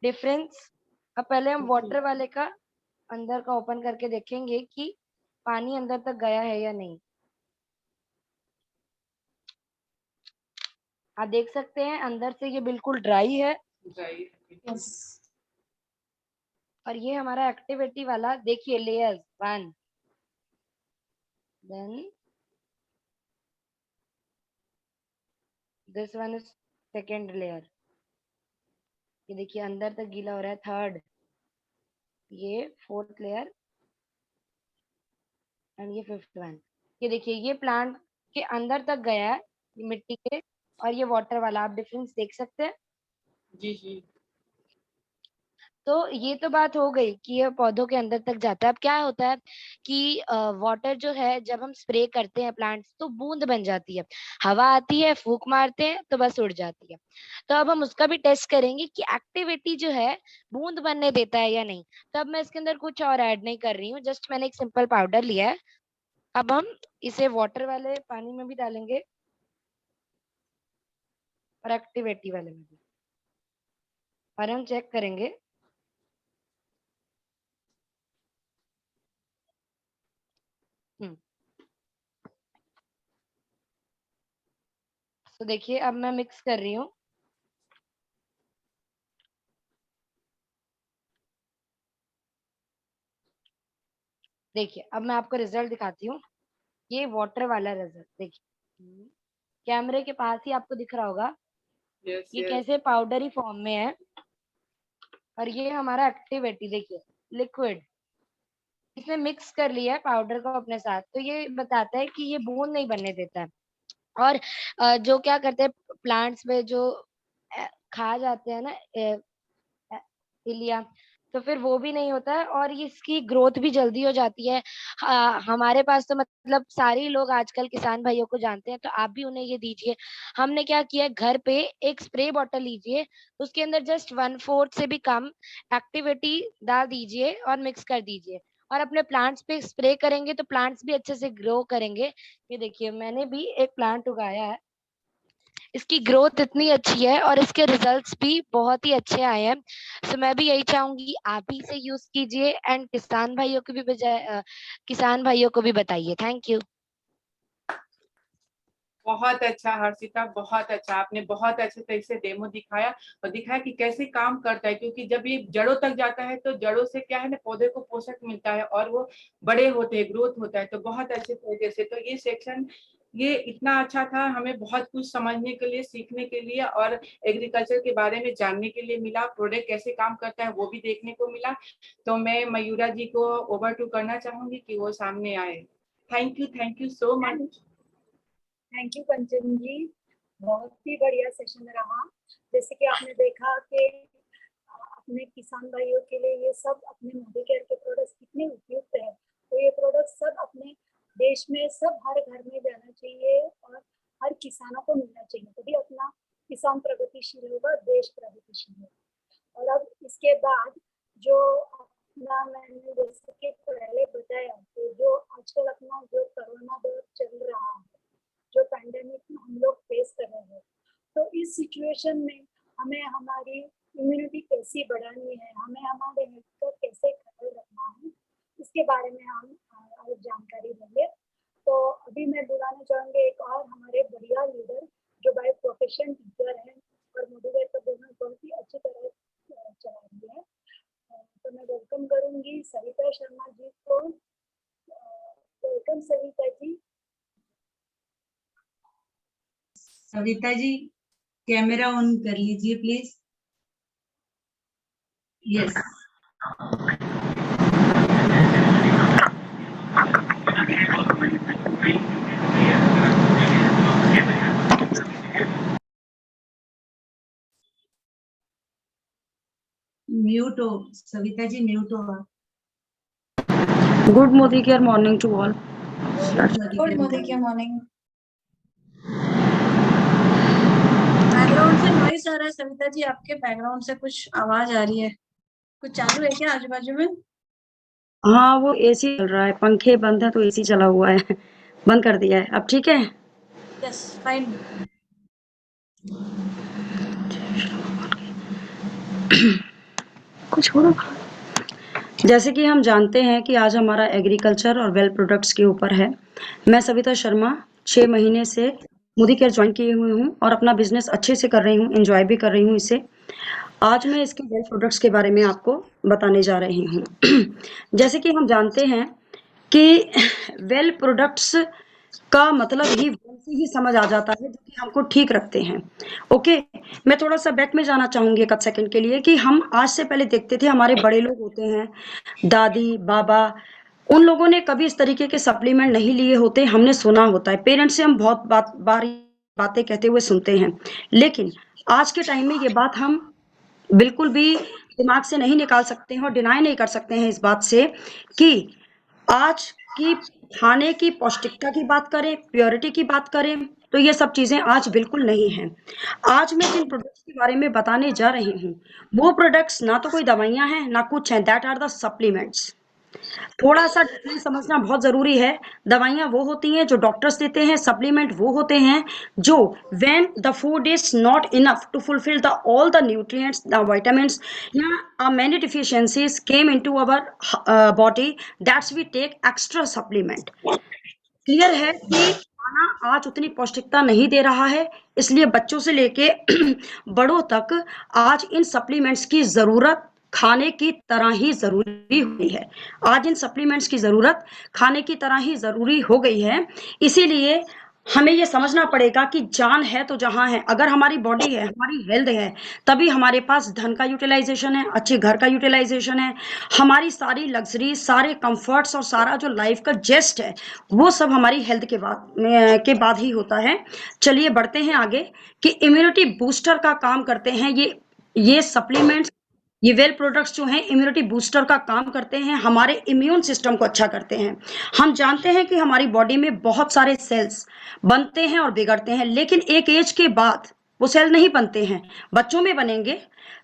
डिफरेंस। अब पहले हम वाटर वाले का अंदर का ओपन करके देखेंगे कि पानी अंदर तक गया है या नहीं। आप देख सकते हैं अंदर से ये बिल्कुल ड्राई है। और ये हमारा एक्टिविटी वाला देखिए layers 1, then this one is second layer. ये देखिए अंदर तक गीला हो रहा है। थर्ड, ये 4th लेयर एंड ये 5th वन। ये देखिए ये प्लांट के अंदर तक गया है मिट्टी के, और ये वाटर वाला आप डिफरेंस देख सकते हैं। जी जी। तो ये तो बात हो गई कि ये पौधों के अंदर तक जाता है। अब क्या होता है कि वाटर जो है जब हम स्प्रे करते हैं प्लांट्स तो बूंद बन जाती है, हवा आती है फूंक मारते हैं तो बस उड़ जाती है। तो अब हम उसका भी टेस्ट करेंगे कि एक्टिविटी जो है बूंद बनने देता है या नहीं। तो अब मैं इसके अंदर कुछ और ऐड नहीं कर रही हूँ, जस्ट मैंने एक सिंपल पाउडर लिया है। अब हम इसे वाटर वाले पानी में भी डालेंगे और एक्टिविटी वाले में भी, और हम चेक करेंगे। तो देखिए अब मैं मिक्स कर रही हूँ। देखिए अब मैं आपको रिजल्ट दिखाती हूँ। ये वाटर वाला रिजल्ट देखिए कैमरे के पास ही आपको दिख रहा होगा। ये कैसे पाउडरी फॉर्म में है, और ये हमारा एक्टिविटी देखिए लिक्विड इसने मिक्स कर लिया है पाउडर को अपने साथ। तो ये बताता है कि ये बूंद नहीं बनने देता है। और जो क्या करते हैं प्लांट्स में जो खा जाते हैं ना इलिया, तो फिर वो भी नहीं होता है और ये इसकी ग्रोथ भी जल्दी हो जाती है। हमारे पास तो मतलब सारे ही लोग आजकल किसान भाइयों को जानते हैं, तो आप भी उन्हें ये दीजिए। हमने क्या किया घर पे एक स्प्रे बॉटल लीजिए, उसके अंदर जस्ट 1/4 से भी कम एक्टिविटी डाल दीजिए और मिक्स कर दीजिए और अपने प्लांट्स पे स्प्रे करेंगे तो प्लांट्स भी अच्छे से ग्रो करेंगे। ये देखिए मैंने भी एक प्लांट उगाया है, इसकी ग्रोथ इतनी अच्छी है और इसके रिजल्ट्स भी बहुत ही अच्छे आए हैं। सो मैं भी यही चाहूंगी आप भी इसे यूज कीजिए एंड किसान भाइयों को भी बताइए। Thank you. बहुत अच्छा हर्षिता, बहुत अच्छा, आपने बहुत अच्छे तरीके से डेमो दिखाया और दिखाया कि कैसे काम करता है। क्योंकि जब ये जड़ों तक जाता है तो जड़ों से क्या है ना पौधे को पोषक मिलता है और वो बड़े होते हैं, ग्रोथ होता है। तो बहुत अच्छे तरीके से तो ये सेक्शन ये इतना अच्छा था, हमें बहुत कुछ समझने के लिए, सीखने के लिए और एग्रीकल्चर के बारे में जानने के लिए मिला। प्रोडक्ट कैसे काम करता है वो भी देखने को मिला। तो मैं मयूरा जी को ओवर टू करना चाहूंगी कि वो सामने आए। Thank you so much. Thank you Kanchan ji, बहुत ही बढ़िया सेशन रहा। जैसे कि आपने देखा कि अपने किसान भाइयों के लिए ये सब अपने मोदी केयर के प्रोडक्ट्स कितने उपयुक्त है। तो ये प्रोडक्ट सब अपने देश में सब हर घर में जाना चाहिए और हर किसानों को मिलना चाहिए, तभी अपना किसान प्रगतिशील होगा, देश प्रगतिशील होगा। और अब इसके बाद जो अपना मैंने जैसे कि पहले बताया, तो जो आजकल अपना जो कोरोना दौर चल रहा है, जो पैंडेमिक हम लोग फेस कर रहे हैं, तो इस सिचुएशन में हमें हमारी इम्यूनिटी कैसी बढ़ानी है, हमें हमारे हेल्थ का कैसे ख्याल रखना है, इसके बारे में हम आज जानकारी देंगे। तो अभी मैं बुलाना चाहूँगी एक और हमारे बढ़िया लीडर जो बाय प्रोफेशन टीचर हैं और मोदी केयर का बिजनेस बहुत ही अच्छी तरह चला रही है। तो मैं वेलकम करूँगी सविता शर्मा जी को। Welcome Savita ji. Savita ji camera on कर लीजिए प्लीज। यस। म्यूट हो सविता जी, म्यूट हो। Good Modi Care morning to all. Good Modi care morning. Background से नॉइस आ रहा है सविता जी, आपके बैकग्राउंड से कुछ आवाज आ रही है, कुछ चालू है क्या आजू बाजू में? हाँ वो एसी चल रहा है, पंखे बंद है तो एसी चला हुआ है, बंद कर दिया है। अब ठीक है? Yes fine. कुछ हो रहा। जैसे कि हम जानते हैं कि आज हमारा एग्रीकल्चर और वेल प्रोडक्ट्स के ऊपर है। मैं सविता शर्मा 6 महीने से मोदी केयर ज्वाइन किए हुए हूँ और अपना बिजनेस अच्छे से कर रही हूँ, एंजॉय भी कर रही हूँ इसे। आज मैं इसके वेल प्रोडक्ट्स के बारे में आपको बताने जा रही हूँ। जैसे कि हम जानते हैं कि वेल प्रोडक्ट्स का मतलब ही वेल से ही समझ आ जाता है, जो कि हमको ठीक रखते हैं। ओके, मैं थोड़ा सा बैक में जाना चाहूंगी एक सेकंड के लिए कि हम आज से पहले देखते थे, हमारे बड़े लोग होते हैं, दादी बाबा, उन लोगों ने कभी इस तरीके के सप्लीमेंट नहीं लिए होते। हमने सुना होता है, पेरेंट्स से हम बहुत बातें कहते हुए सुनते हैं, लेकिन आज के टाइम में ये बात हम बिल्कुल भी दिमाग से नहीं निकाल सकते हैं और डिनाई नहीं कर सकते हैं इस बात से कि आज की खाने की पौष्टिकता की बात करें, प्योरिटी की बात करें, तो ये सब चीजें आज बिल्कुल नहीं हैं। आज मैं जिन प्रोडक्ट्स के बारे में बताने जा रही हूँ, वो प्रोडक्ट्स ना तो कोई दवाइयां हैं ना कुछ हैं, दैट आर द सप्लीमेंट्स। थोड़ा सा डिफरेंस समझना बहुत जरूरी है। दवाइयां वो होती हैं जो डॉक्टर्स देते हैं, सप्लीमेंट वो होते हैं जो when the food is not enough to fulfil the all the nutrients, the vitamins या many deficiencies came into our body, that's we take extra supplement। Clear है कि खाना आज उतनी पौष्टिकता नहीं दे रहा है, इसलिए बच्चों से लेके बड़ों तक आज इन सप्लीमेंट्स की जरूरत खाने की तरह ही जरूरी हुई है। आज इन सप्लीमेंट्स की जरूरत खाने की तरह ही जरूरी हो गई है। इसीलिए हमें ये समझना पड़ेगा कि जान है तो जहां है। अगर हमारी बॉडी है, हमारी हेल्थ है, तभी हमारे पास धन का यूटिलाइजेशन है, अच्छे घर का यूटिलाइजेशन है, हमारी सारी लग्जरी, सारे कंफर्ट्स और सारा जो लाइफ का जेस्ट है, वो सब हमारी हेल्थ के बाद ही होता है। चलिए बढ़ते हैं आगे कि इम्यूनिटी बूस्टर का काम करते हैं ये सप्लीमेंट्स, ये वेल प्रोडक्ट्स जो हैं इम्यूनिटी बूस्टर का काम करते हैं, हमारे इम्यून सिस्टम को अच्छा करते हैं। हम जानते हैं कि हमारी बॉडी में बहुत सारे सेल्स बनते हैं और बिगड़ते हैं, लेकिन एक एज के बाद वो सेल नहीं बनते हैं, बच्चों में बनेंगे,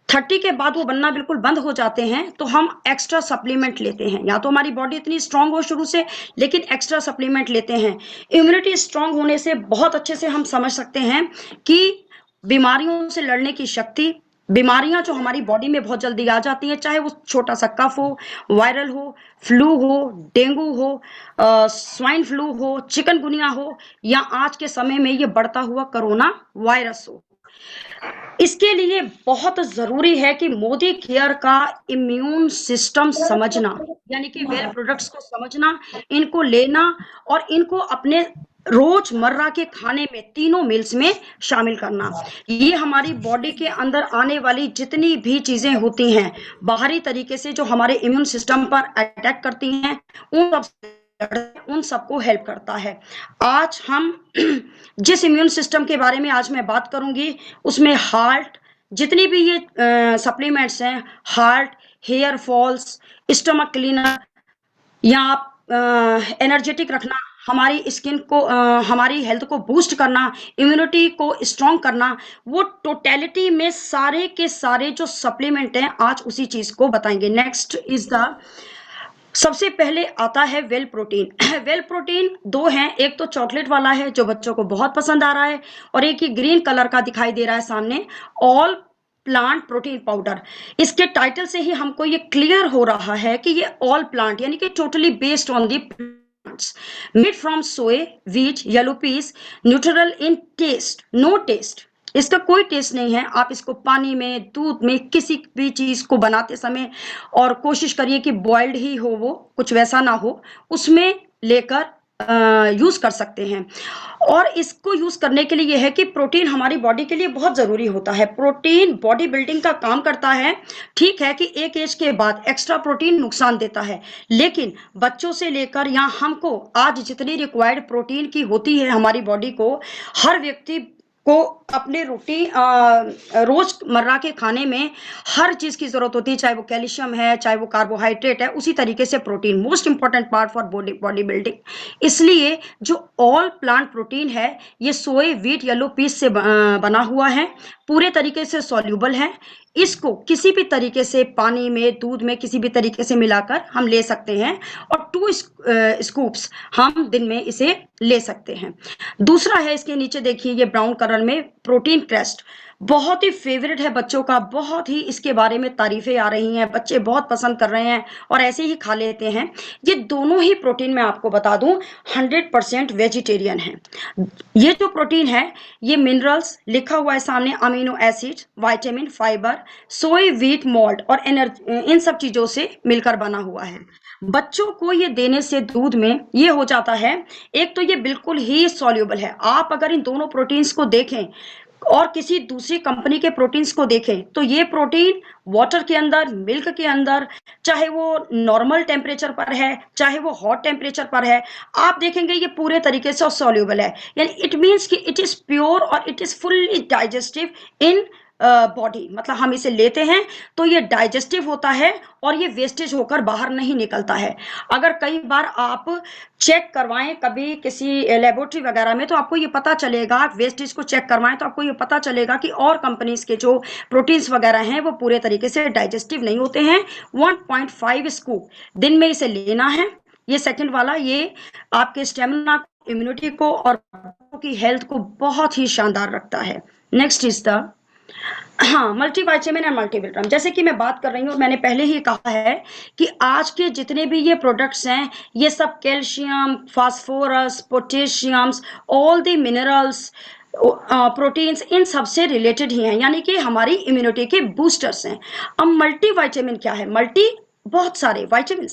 30 के बाद वो बनना बिल्कुल बंद हो जाते हैं। तो हम एक्स्ट्रा सप्लीमेंट लेते हैं, या तो हमारी बॉडी इतनी स्ट्रांग हो शुरू से, लेकिन एक्स्ट्रा सप्लीमेंट लेते हैं। इम्यूनिटी स्ट्रांग होने से बहुत अच्छे से हम समझ सकते हैं कि बीमारियों से लड़ने की शक्ति, बीमारियां जो हमारी बॉडी में बहुत जल्दी आ जाती हैं, चाहे वो छोटा सा कफ हो, वायरल हो, फ्लू हो, डेंगू हो, स्वाइन फ्लू हो, चिकनगुनिया हो, या आज के समय में ये बढ़ता हुआ कोरोना वायरस हो, इसके लिए बहुत जरूरी है कि मोदी केयर का इम्यून सिस्टम समझना, यानी कि वेल प्रोडक्ट्स को समझना, इनको लेना और इनको अपने रोजमर्रा के खाने में, तीनों मील्स में शामिल करना। ये हमारी बॉडी के अंदर आने वाली जितनी भी चीजें होती हैं बाहरी तरीके से, जो हमारे इम्यून सिस्टम पर अटैक करती हैं, उन सबको हेल्प करता है। आज हम जिस इम्यून सिस्टम के बारे में आज मैं बात करूंगी, उसमें हार्ट, जितनी भी ये सप्लीमेंट्स हैं, heart, hair falls, stomach cleaner या एनर्जेटिक रखना, हमारी स्किन को हमारी हेल्थ को बूस्ट करना, इम्यूनिटी को स्ट्रॉन्ग करना, वो टोटलिटी में सारे के सारे जो सप्लीमेंट हैं आज उसी चीज को बताएंगे। नेक्स्ट इज द सबसे पहले आता है वेल प्रोटीन। वेल प्रोटीन दो हैं, एक तो चॉकलेट वाला है जो बच्चों को बहुत पसंद आ रहा है, और एक ही ग्रीन कलर का दिखाई दे रहा है सामने, ऑल प्लांट प्रोटीन पाउडर। इसके टाइटल से ही हमको ये क्लियर हो रहा है कि ये ऑल प्लांट यानी कि totally based on the plants, made from soy, wheat, yellow peas, neutral in taste, no taste, इसका कोई टेस्ट नहीं है। आप इसको पानी में, दूध में, किसी भी चीज को बनाते समय, और कोशिश करिए कि बॉइल्ड ही हो, वो कुछ वैसा ना हो, उसमें लेकर यूज कर सकते हैं। और इसको यूज करने के लिए यह है कि प्रोटीन हमारी बॉडी के लिए बहुत जरूरी होता है। प्रोटीन बॉडी बिल्डिंग का काम करता है। ठीक है कि एक एज के बाद एक्स्ट्रा प्रोटीन नुकसान देता है, लेकिन बच्चों से लेकर या हमको आज जितनी रिक्वायर्ड प्रोटीन की होती है हमारी बॉडी को, हर व्यक्ति को अपने रोजमर्रा के खाने में हर चीज की जरूरत होती है, चाहे वो कैल्शियम है, चाहे वो कार्बोहाइड्रेट है, उसी तरीके से protein most important part for body building. इसलिए जो ऑल प्लांट प्रोटीन है ये सोए, व्हीट, येलो पीस से बना हुआ है, पूरे तरीके से सॉल्यूबल है। इसको किसी भी तरीके से पानी में, दूध में, किसी भी तरीके से मिलाकर हम ले सकते हैं, और 2 स्कूप्स हम दिन में इसे ले सकते हैं। दूसरा है, इसके नीचे देखिए ये ब्राउन कलर में प्रोटीन क्रेस्ट, बहुत ही फेवरेट है बच्चों का, बहुत ही इसके बारे में तारीफें आ रही हैं, बच्चे बहुत पसंद कर रहे हैं और ऐसे ही खा लेते हैं। ये दोनों ही प्रोटीन मैं आपको बता दूं 100% वेजिटेरियन है। ये जो प्रोटीन है ये मिनरल्स लिखा हुआ है सामने, अमीनो एसिड, विटामिन, फाइबर, सोए, व्हीट, मॉल्ट और एनर्जी, इन सब चीजों से मिलकर बना हुआ है। बच्चों को ये देने से दूध में ये हो जाता है, एक तो ये बिल्कुल ही सॉल्यूबल है। आप अगर इन दोनों प्रोटीन्स को देखें और किसी दूसरी कंपनी के प्रोटीन्स को देखें तो ये प्रोटीन वाटर के अंदर, मिल्क के अंदर, चाहे वो नॉर्मल टेम्परेचर पर है, चाहे वो हॉट टेम्परेचर पर है, आप देखेंगे ये पूरे तरीके से सॉल्यूबल है। यानी इट मीन्स कि इट इज प्योर और it is fully digestive in body, मतलब हम इसे लेते हैं तो ये डाइजेस्टिव होता है और ये वेस्टेज होकर बाहर नहीं निकलता है। अगर कई बार आप चेक करवाएं कभी किसी लेबोरेटरी वगैरह में तो आपको ये पता चलेगा, वेस्टेज को चेक करवाएं तो आपको ये पता चलेगा कि और कंपनीज के जो प्रोटीन्स वगैरह हैं वो पूरे तरीके से डाइजेस्टिव नहीं होते हैं। 1.5 स्कूप दिन में इसे लेना है। ये सेकंड वाला, ये आपके स्टेमिना, इम्यूनिटी को और की हेल्थ को बहुत ही शानदार रखता है। Next is the multivitamin and multivitamin. जैसे कि मैं बात कर रही हूँ, मैंने पहले ही कहा है कि आज के जितने भी ये प्रोडक्ट्स हैं ये सब calcium, phosphorus, potassiums, all the minerals, proteins, इन सबसे रिलेटेड ही हैं, यानी कि हमारी इम्यूनिटी के बूस्टर्स हैं। अब मल्टीविटामिन क्या है? मल्टी, बहुत सारे विटामिन।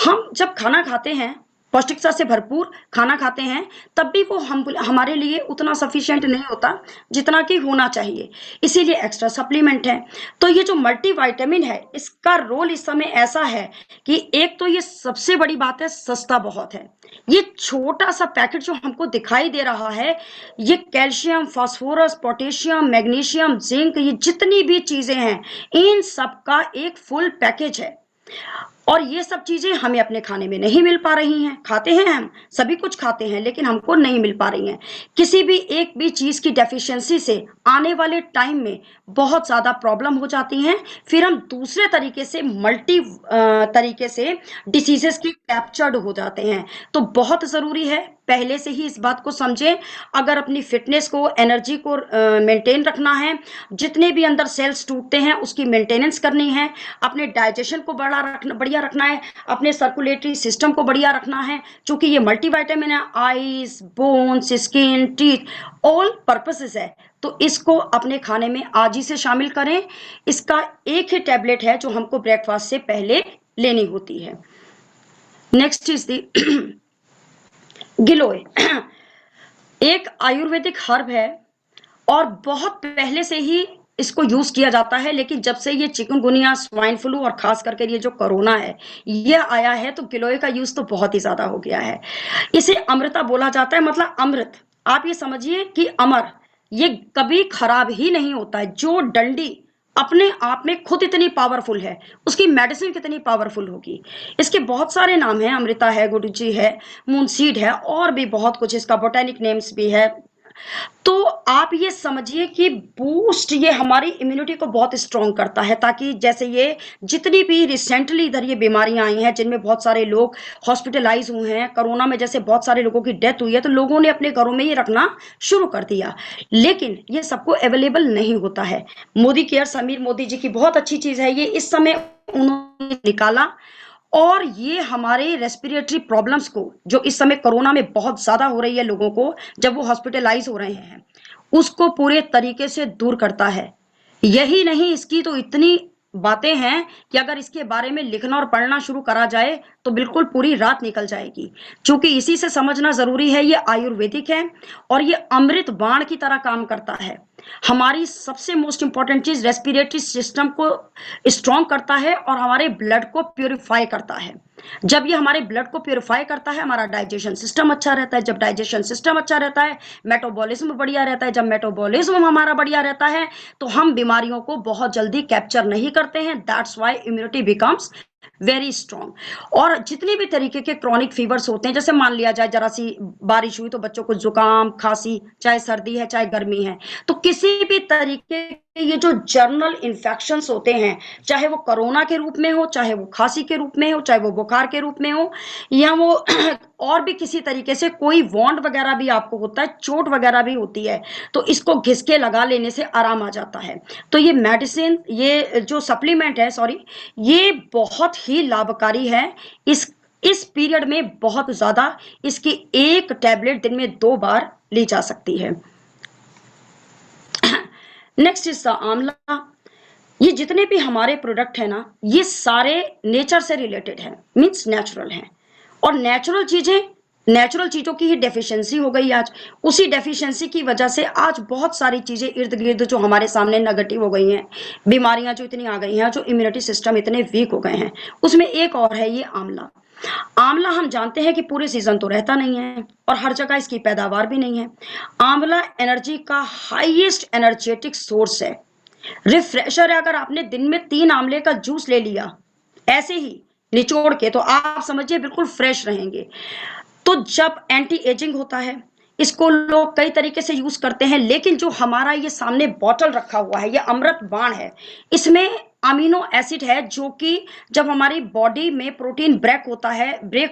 हम जब खाना खाते हैं, पौष्टिकता से भरपूर खाना खाते हैं, तब भी वो हमारे लिए उतना सफिशिएंट नहीं होता जितना कि होना चाहिए, इसीलिए एक्स्ट्रा सप्लीमेंट है। तो ये जो मल्टीविटामिन है इसका रोल इस समय ऐसा है कि एक तो ये सबसे बड़ी बात है, सस्ता बहुत है। ये छोटा सा पैकेट जो हमको दिखाई दे रहा है, ये calcium, phosphorus, potassium, magnesium, zinc, ये जितनी भी चीजें हैं इन सब का एक फुल पैकेज है। और ये सब चीजें हमें अपने खाने में नहीं मिल पा रही हैं। खाते हैं, हम सभी कुछ खाते हैं, लेकिन हमको नहीं मिल पा रही हैं। किसी भी एक भी चीज की डेफिशिएंसी से आने वाले टाइम में बहुत ज्यादा प्रॉब्लम हो जाती हैं, फिर हम दूसरे तरीके से मल्टी तरीके से डिसीजेस के कैप्चर्ड हो जाते हैं। तो बहुत जरूरी है पहले से ही इस बात को समझें, अगर अपनी फिटनेस को, एनर्जी को मेंटेन रखना है, जितने भी अंदर सेल्स टूटते हैं उसकी मेंटेनेंस करनी है, अपने डाइजेशन को बढ़िया रखना है, अपने सर्कुलेटरी सिस्टम को बढ़िया रखना है, क्योंकि ये मल्टीविटामिन है, eyes, bones, skin, teeth, all purposes है। तो इसको अपने खाने में आज ही से शामिल करें। इसका एक ही टैबलेट है जो हमको ब्रेकफास्ट से पहले लेनी होती है। नेक्स्ट इज दी गिलोय। एक आयुर्वेदिक हर्ब है और बहुत पहले से ही इसको यूज किया जाता है, लेकिन जब से ये चिकनगुनिया, स्वाइन फ्लू और खास करके ये जो कोरोना है ये आया है तो गिलोय का यूज तो बहुत ही ज्यादा हो गया है। इसे अमृता बोला जाता है, मतलब अमृत। आप ये समझिए कि अमर, ये कभी खराब ही नहीं होता है। जो डंडी अपने आप में खुद इतनी पावरफुल है, उसकी मेडिसिन कितनी पावरफुल होगी। इसके बहुत सारे नाम हैं, अमृता है, गुडुची है, मूनसीड है, और भी बहुत कुछ, इसका बोटेनिक नेम्स भी है। तो आप ये समझिए कि बूस्ट ये हमारी इम्यूनिटी को बहुत स्ट्रॉन्ग करता है, ताकि जैसे ये जितनी भी रिसेंटली इधर ये बीमारियां आई हैं जिनमें बहुत सारे लोग हॉस्पिटलाइज हुए हैं, कोरोना में जैसे बहुत सारे लोगों की डेथ हुई है, तो लोगों ने अपने घरों में ये रखना शुरू कर दिया, लेकिन ये सबको अवेलेबल नहीं होता है। मोदी केयर समीर मोदी जी की बहुत अच्छी चीज है, ये इस समय उन्होंने निकाला, और ये हमारे रेस्पिरेटरी प्रॉब्लम्स को, जो इस समय कोरोना में बहुत ज्यादा हो रही है लोगों को जब वो हॉस्पिटलाइज हो रहे हैं, उसको पूरे तरीके से दूर करता है। यही नहीं, इसकी तो इतनी बातें हैं कि अगर इसके बारे में लिखना और पढ़ना शुरू करा जाए तो बिल्कुल पूरी रात निकल जाएगी। क्योंकि इसी से समझना जरूरी है, ये आयुर्वेदिक है और ये अमृत बाण की तरह काम करता है। हमारी सबसे मोस्ट इंपॉर्टेंट चीज, रेस्पिरेटरी सिस्टम को स्ट्रॉन्ग करता है और हमारे ब्लड को प्यूरिफाई करता है। जब ये हमारे ब्लड को प्यूरिफाई करता है, हमारा डाइजेशन सिस्टम अच्छा रहता है। जब डाइजेशन सिस्टम अच्छा रहता है, मेटाबॉलिज्म बढ़िया रहता है। जब मेटाबॉलिज्म हमारा बढ़िया रहता है तो हम बीमारियों को बहुत जल्दी कैप्चर नहीं करते हैं। That's why immunity becomes very strong. और जितने भी तरीके के क्रॉनिक फीवर्स होते हैं, जैसे मान लिया जाए जरा सी बारिश हुई तो बच्चों को जुकाम, खांसी, चाहे सर्दी है चाहे गर्मी है, तो किसी भी तरीके के ये जो जर्नल इन्फेक्शंस होते हैं, चाहे वो कोरोना के रूप में हो, चाहे वो खांसी के रूप में हो, चाहे वो बुखार के रूप में हो, या वो और भी किसी तरीके से कोई वॉन्ड वगैरह भी आपको होता है, चोट वगैरह भी होती है, तो इसको घिसके लगा लेने से आराम आ जाता है। तो ये मेडिसिन, ये जो सप्लीमेंट है, सॉरी, ये बहुत ही लाभकारी है। इस पीरियड में बहुत ज्यादा, इसकी एक टैबलेट दिन में 2 बार ली जा सकती है। नेक्स्ट इज द आंवला। ये जितने भी हमारे प्रोडक्ट है ना, ये सारे नेचर से रिलेटेड है, मीन्स नेचुरल है। और नेचुरल चीजों की ही डेफिशिएंसी हो गई आज। उसी डेफिशिएंसी की वजह से आज बहुत सारी चीजें इर्द गिर्द जो हमारे सामने नेगेटिव हो गई हैं, बीमारियां जो इतनी आ गई हैं, जो इम्यूनिटी सिस्टम इतने वीक हो गए हैं, उसमें एक और है ये आंवला। आंवला हम जानते हैं कि पूरे सीजन तो रहता नहीं है और हर जगह इसकी पैदावार भी नहीं है। आंवला एनर्जी का हाईएस्ट एनर्जेटिक सोर्स है, रिफ्रेशर है। अगर आपने दिन में 3 आंवले का जूस ले लिया ऐसे ही निचोड़ के, तो आप समझिए बिल्कुल फ्रेश रहेंगे। तो जब एंटी एजिंग होता है, इसको लोग कई तरीके से यूज करते हैं, लेकिन जो हमारा ये सामने बॉटल रखा हुआ है, ये अमृत बाण है। इसमें अमीनो एसिड है, जो कि जब हमारी बॉडी में प्रोटीन ब्रेक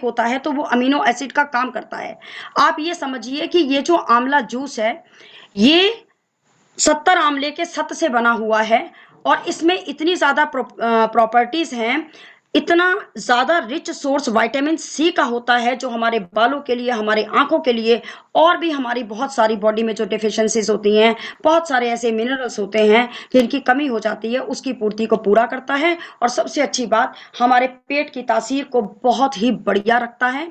होता है तो वो अमीनो एसिड का काम करता है। आप ये समझिए कि ये जो आंवला जूस है, ये 70 आंवले के सत्त से बना हुआ है और इसमें इतनी ज्यादा प्रॉपर्टीज हैं, इतना ज्यादा रिच सोर्स विटामिन सी का होता है, जो हमारे बालों के लिए, हमारे आंखों के लिए, और भी हमारी बहुत सारी बॉडी में जो डेफिशिएंसीज होती हैं, बहुत सारे ऐसे मिनरल्स होते हैं जिनकी कमी हो जाती है, उसकी पूर्ति को पूरा करता है। और सबसे अच्छी बात, हमारे पेट की तासीर को बहुत ही बढ़िया रखता है।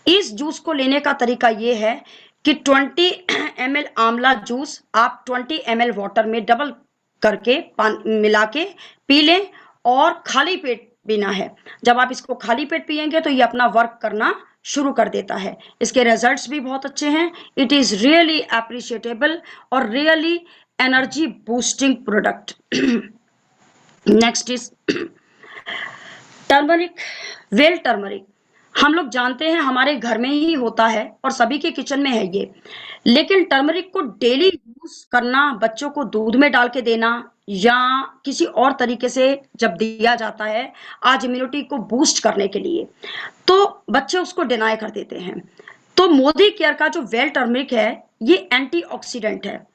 इस जूस को लेने का तरीका ये है कि 20 ml आंवला जूस आप 20 ml वाटर में डबल करके मिला के पी लें, और खाली पेट पीना है। जब आप इसको खाली पेट पिएंगे तो ये अपना वर्क करना शुरू कर देता है। इसके रिजल्ट्स भी बहुत अच्छे हैं। इट इज रियली अप्रिशिएटेबल और really energy boosting product. Next is turmeric. Well turmeric हम लोग जानते हैं हमारे घर में ही होता है और सभी के किचन में है ये, लेकिन टर्मरिक को डेली यूज करना, बच्चों को दूध में डाल के देना या किसी और तरीके से जब दिया जाता है आज इम्यूनिटी को बूस्ट करने के लिए, तो बच्चे उसको डिनाई कर देते हैं। तो मोदी केयर का जो वेल टर्मरिक है, ये एंटीऑक्सीडेंट है।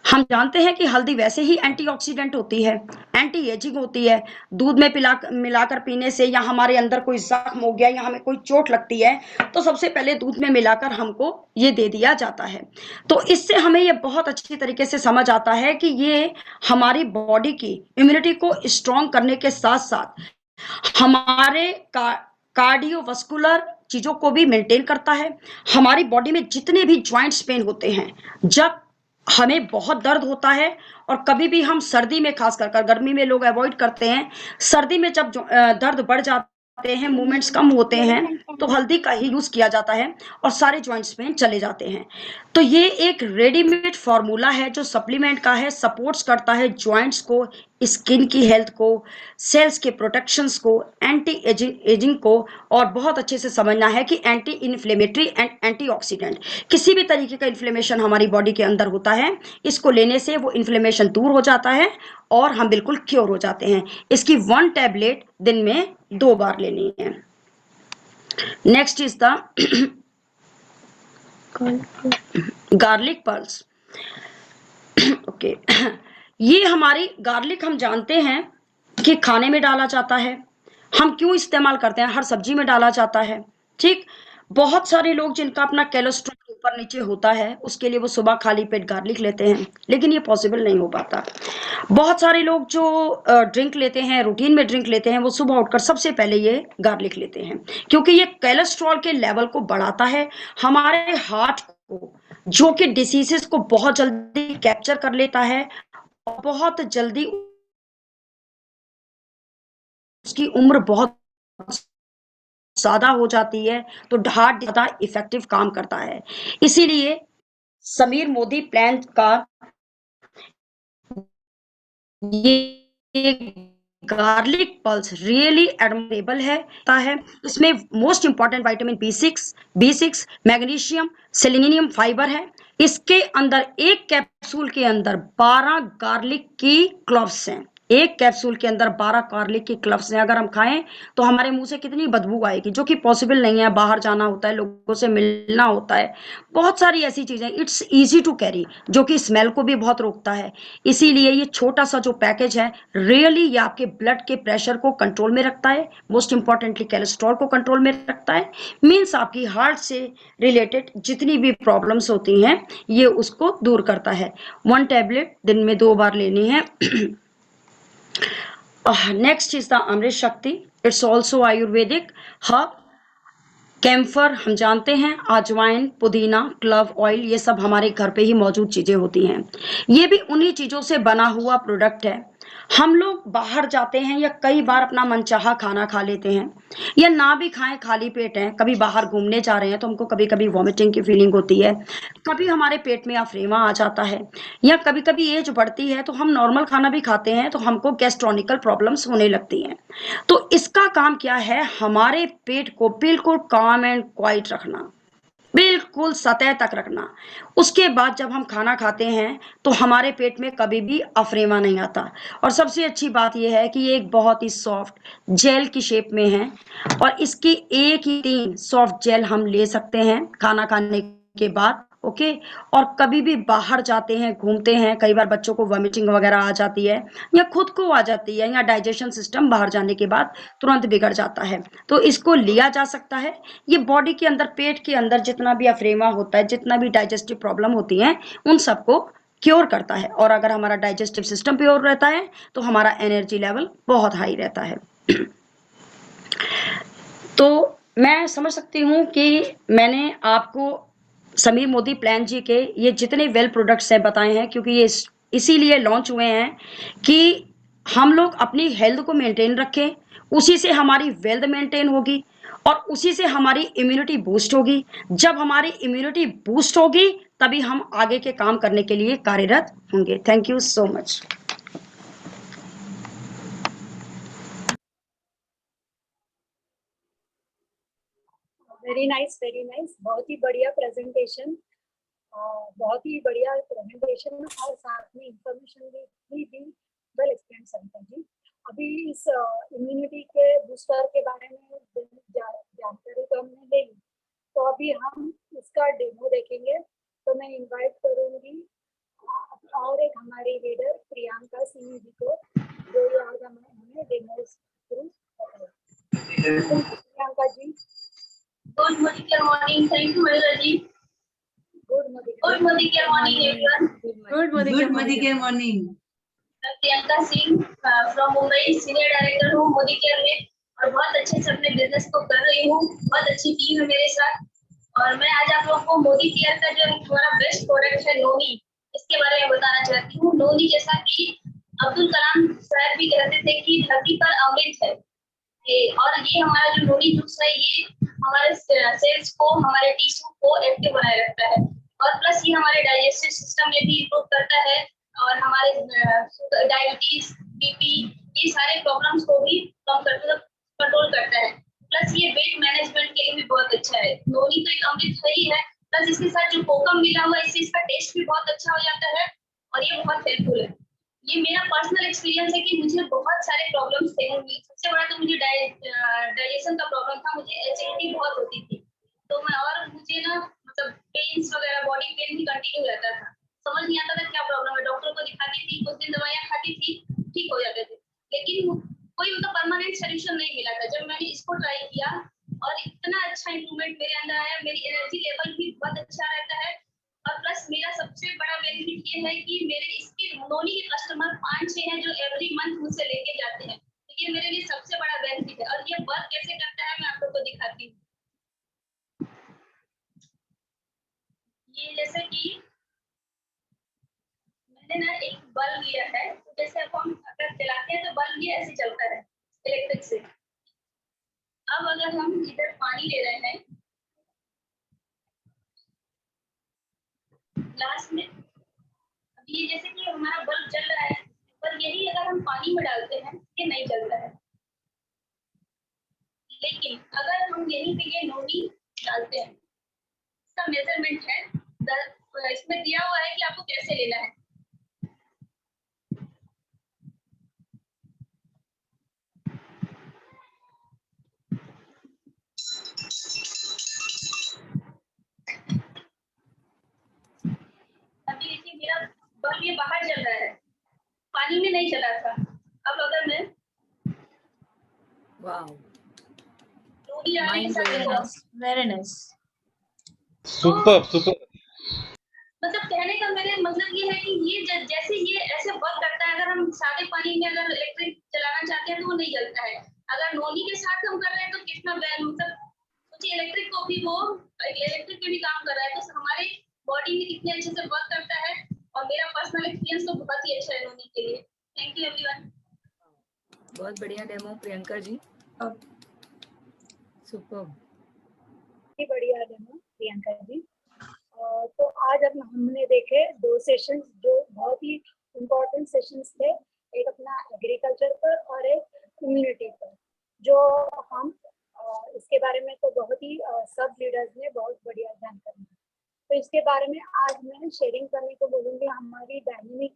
हम जानते हैं कि हल्दी वैसे ही एंटीऑक्सीडेंट होती है, एंटी एजिंग होती है। दूध में मिलाकर पीने से, या हमारे अंदर कोई जख्म हो गया या हमें कोई चोट लगती है, तो सबसे पहले दूध में मिलाकर हमको ये दे दिया जाता है। तो इससे हमें ये बहुत अच्छी तरीके से समझ आता है कि ये हमारी बॉडी की इम्यूनिटी को स्ट्रॉन्ग करने के साथ साथ हमारे कार्डियोवास्कुलर चीजों को भी मेंटेन करता है। हमारी बॉडी में जितने भी ज्वाइंट्स पेन होते हैं, जब हमें बहुत दर्द होता है, और कभी भी हम सर्दी में, खासकर गर्मी में लोग अवॉइड करते हैं, सर्दी में जब दर्द बढ़ जाते हैं, मूवमेंट्स कम होते हैं, तो हल्दी का ही यूज किया जाता है और सारे ज्वाइंट्स में चले जाते हैं। तो ये एक रेडीमेड फॉर्मूला है जो सप्लीमेंट का है, सपोर्ट्स करता है ज्वाइंट्स को, स्किन की हेल्थ को, सेल्स के प्रोटेक्शंस को, एंटी एजिंग को, और बहुत अच्छे से समझना है कि एंटी इन्फ्लेमेटरी एंड एंटीऑक्सीडेंट, किसी भी तरीके का इन्फ्लेमेशन हमारी बॉडी के अंदर होता है, इसको लेने से वो इन्फ्लेमेशन दूर हो जाता है और हम बिल्कुल क्योर हो जाते हैं। इसकी 1 टैबलेट दिन में 2 बार लेनी है। Next is the garlic pulse. Okay, ये हमारी गार्लिक हम जानते हैं कि खाने में डाला जाता है, हम क्यों इस्तेमाल करते हैं, हर सब्जी में डाला जाता है। ठीक, बहुत सारे लोग जिनका अपना कोलेस्ट्रॉल ऊपर नीचे होता है, उसके लिए वो सुबह खाली पेट गार्लिक लेते हैं, लेकिन ये पॉसिबल नहीं हो पाता। बहुत सारे लोग जो ड्रिंक लेते हैं, रूटीन में ड्रिंक लेते हैं, वो सुबह उठकर सबसे पहले ये गार्लिक लेते हैं, क्योंकि ये कोलेस्ट्रॉल के लेवल को बढ़ाता है, हमारे हार्ट को, जो कि डिसीजेस को बहुत जल्दी कैप्चर कर लेता है, बहुत जल्दी उसकी उम्र बहुत ज्यादा हो जाती है, तो हार्ट ज्यादा इफेक्टिव काम करता है। इसीलिए समीर मोदी प्लान का ये गार्लिक पल्स रियली एडमायरेबल है। इसमें most important vitamin B6, magnesium, selenium fibre है। इसके अंदर एक कैप्सूल के अंदर 12 गार्लिक की क्लव्स हैं, एक कैप्सूल के अंदर 12 गार्लिक की क्लव्स हैं। अगर हम खाएं तो हमारे मुंह से कितनी बदबू आएगी, जो कि पॉसिबल नहीं है, बाहर जाना होता है, लोगों से मिलना होता है, बहुत सारी ऐसी चीजें। इट्स इजी टू कैरी, जो कि स्मेल को भी बहुत रोकता है। इसीलिए ये छोटा सा जो पैकेज है, रियली ये आपके ब्लड के प्रेशर को कंट्रोल में रखता है, मोस्ट इंपॉर्टेंटली कोलेस्ट्रॉल को कंट्रोल में रखता है, मीन्स आपकी हार्ट से रिलेटेड जितनी भी प्रॉब्लम्स होती हैं ये उसको दूर करता है। 1 टैबलेट दिन में 2 बार लेनी है। Next is the Amrit Shakti. It's also ayurvedic herb. Camphor हम जानते हैं, अजवाइन, पुदीना, क्लव ऑयल, ये सब हमारे घर पे ही मौजूद चीजें होती हैं। ये भी उन्हीं चीजों से बना हुआ प्रोडक्ट है। हम लोग बाहर जाते हैं या कई बार अपना मनचाहा खाना खा लेते हैं, या ना भी खाएं, खाली पेट हैं, कभी बाहर घूमने जा रहे हैं तो हमको कभी कभी वॉमिटिंग की फीलिंग होती है, कभी हमारे पेट में अफ्रीमा आ जाता है, या कभी कभी एज बढ़ती है तो हम नॉर्मल खाना भी खाते हैं तो हमको गैस्ट्रोनिकल प्रॉब्लम्स होने लगती हैं। तो इसका काम क्या है, हमारे पेट को बिल्कुल काम एंड क्वाइट रखना, बिल्कुल सतह तक रखना। उसके बाद जब हम खाना खाते हैं तो हमारे पेट में कभी भी अफरेमा नहीं आता। और सबसे अच्छी बात यह है कि ये एक बहुत ही सॉफ्ट जेल की शेप में है, और इसकी 1 ही 3 सॉफ्ट जेल हम ले सकते हैं खाना खाने के बाद। ओके, और कभी भी बाहर जाते हैं, घूमते हैं, कई बार बच्चों को वॉमिटिंग वगैरह आ जाती है, या खुद को आ जाती है, या डाइजेशन सिस्टम बाहर जाने के बाद तुरंत बिगड़ जाता है, तो इसको लिया जा सकता है। ये बॉडी के अंदर, पेट के अंदर जितना भी अफ्रेमा होता है, जितना भी डाइजेस्टिव प्रॉब्लम होती है, उन सबको क्योर करता है। और अगर हमारा डाइजेस्टिव सिस्टम प्योर रहता है तो हमारा एनर्जी लेवल बहुत हाई रहता है। तो मैं समझ सकती हूँ कि मैंने आपको समीर मोदी प्लान जी के ये जितने वेल प्रोडक्ट्स हैं बताए हैं, क्योंकि ये इसीलिए लॉन्च हुए हैं कि हम लोग अपनी हेल्थ को मेंटेन रखें, उसी से हमारी वेल्थ मेंटेन होगी और उसी से हमारी इम्यूनिटी बूस्ट होगी। जब हमारी इम्यूनिटी बूस्ट होगी तभी हम आगे के काम करने के लिए कार्यरत होंगे। Thank you so much. Very nice, बहुत ही बढ़िया प्रेजेंटेशन, बहुत ही बढ़िया प्रेजेंटेशन और साथ में इंफॉर्मेशन भी वेल एक्सप्लेन सरिता जी। अभी इस इम्यूनिटी के बूस्टर के बारे में जानकारी तो हमने ले ली, तो अभी हम इसका डेमो देखेंगे। तो मैं इनवाइट करूंगी और एक हमारी लीडर प्रियंका सिंह जी को, जो ये आज हमें डेमो शुरू बताएगी। Priyanka ji. Good morning, thank you, Madhura ji. Good morning, everyone. Good morning. Priyanka Singh from Mumbai, senior director हूँ मोदी केयर में, और बहुत अच्छे से अपने बिजनेस को कर रही हूँ। बहुत अच्छी टीम है मेरे साथ, और मैं आज आप लोगों को मोदी केयर का जो हमारा बेस्ट प्रोडक्ट है नोनी, इसके बारे में बताना चाहती हूँ। नोनी, जैसा कि अब्दुल कलाम साहब भी कहते थे कि धरती पर अमृत है, और ये हमारा जो नोनी जूस है, ये हमारे सेल्स को, हमारे टिश्यू को एक्टिव बनाए रखता है, और प्लस ये हमारे डाइजेस्टिव सिस्टम में भी इम्प्रूव करता है, और हमारे डायबिटीज, बीपी, ये सारे प्रॉब्लम्स को भी कम करता कंट्रोल करता है। प्लस ये वेट मैनेजमेंट के लिए भी बहुत अच्छा है। नोनी तो एक अमृत है ही है, प्लस इसके साथ जो कोकम मिला हुआ है इससे इसका टेस्ट भी बहुत अच्छा हो जाता है और ये बहुत हेल्पफुल है। ये मेरा पर्सनल एक्सपीरियंस है कि मुझे बहुत सारे प्रॉब्लम्स थे। सबसे बड़ा तो मुझे डाइजेशन का प्रॉब्लम था, मुझे एसिडिटी बहुत होती थी, तो मैं और मुझे ना मतलब पेन्स वगैरह, बॉडी पेन भी कंटिन्यू रहता था, समझ नहीं आता था क्या प्रॉब्लम है। डॉक्टर को दिखाती थी, कुछ दिन दवाइयाँ खाती थी, ठीक हो जाते थे, लेकिन कोई उनका परमानेंट सोल्यूशन नहीं मिला था। जब मैंने इसको ट्राई किया और इतना अच्छा इंप्रूवमेंट मेरे अंदर आया, मेरी एनर्जी लेवल भी बहुत अच्छा रहता है। और प्लस मेरा सबसे बड़ा बेनिफिट ये है कि मेरे इसके नोनी के कस्टमर 5-6 हैं जो एवरी मंथ मुझसे लेके जाते हैं, तो ये मेरे लिए सबसे बड़ा बेनिफिट है। और ये वर्क कैसे करता है मैं आप लोग को दिखाती हूँ। ये जैसे कि मैंने ना एक बल्ब लिया है, तो जैसे अब हम अगर चलाते हैं तो बल्ब ये ऐसे चलता है इलेक्ट्रिक से। अब अगर हम इधर पानी ले रहे हैं ग्लास में, अब ये जैसे कि हमारा बल्ब जल रहा है, पर यही अगर हम पानी में डालते हैं ये नहीं जलता है। लेकिन अगर हम यहीं पे ये नोनी डालते हैं, इसका मेजरमेंट है, इसमें दिया हुआ है कि आपको कैसे लेना है। अभी देखिए मेरा बल्ब ये बाहर जल रहा है, पानी में नहीं चला था। अब अगर मैं वेरी नाइस, सुपर सुपर। मतलब कहने का मेरे मतलब ये है कि ये जैसे ये ऐसे वर्क करता है, अगर हम सादे पानी में अगर इलेक्ट्रिक चलाना चाहते हैं तो वो नहीं जलता है। अगर नोनी के साथ हम कर रहे हैं तो कितना मतलब सोचिए, इलेक्ट्रिक को भी वो इलेक्ट्रिक पे भी काम कर रहा है, तो हमारे बॉडी में कितने अच्छे से वर्क करता है। और मेरा पर्सनल एक्सपीरियंस तो बहुत ही अच्छा है नोनी के लिए। Thank you everyone. बहुत बढ़िया डेमो प्रियंका जी, सुपर, बढ़िया डेमो प्रियंका जी। तो आज अब हमने देखे 2 सेशंस जो बहुत ही इम्पोर्टेंट सेशंस थे, एक अपना एग्रीकल्चर पर और एक इम्यूनिटी पर, जो हम इसके बारे में तो बहुत ही सब लीडर्स ने बहुत बढ़िया जानकारी दी। तो इसके बारे में आज मैं शेयरिंग करने को बोलूँगी। हमारी डायनेमिक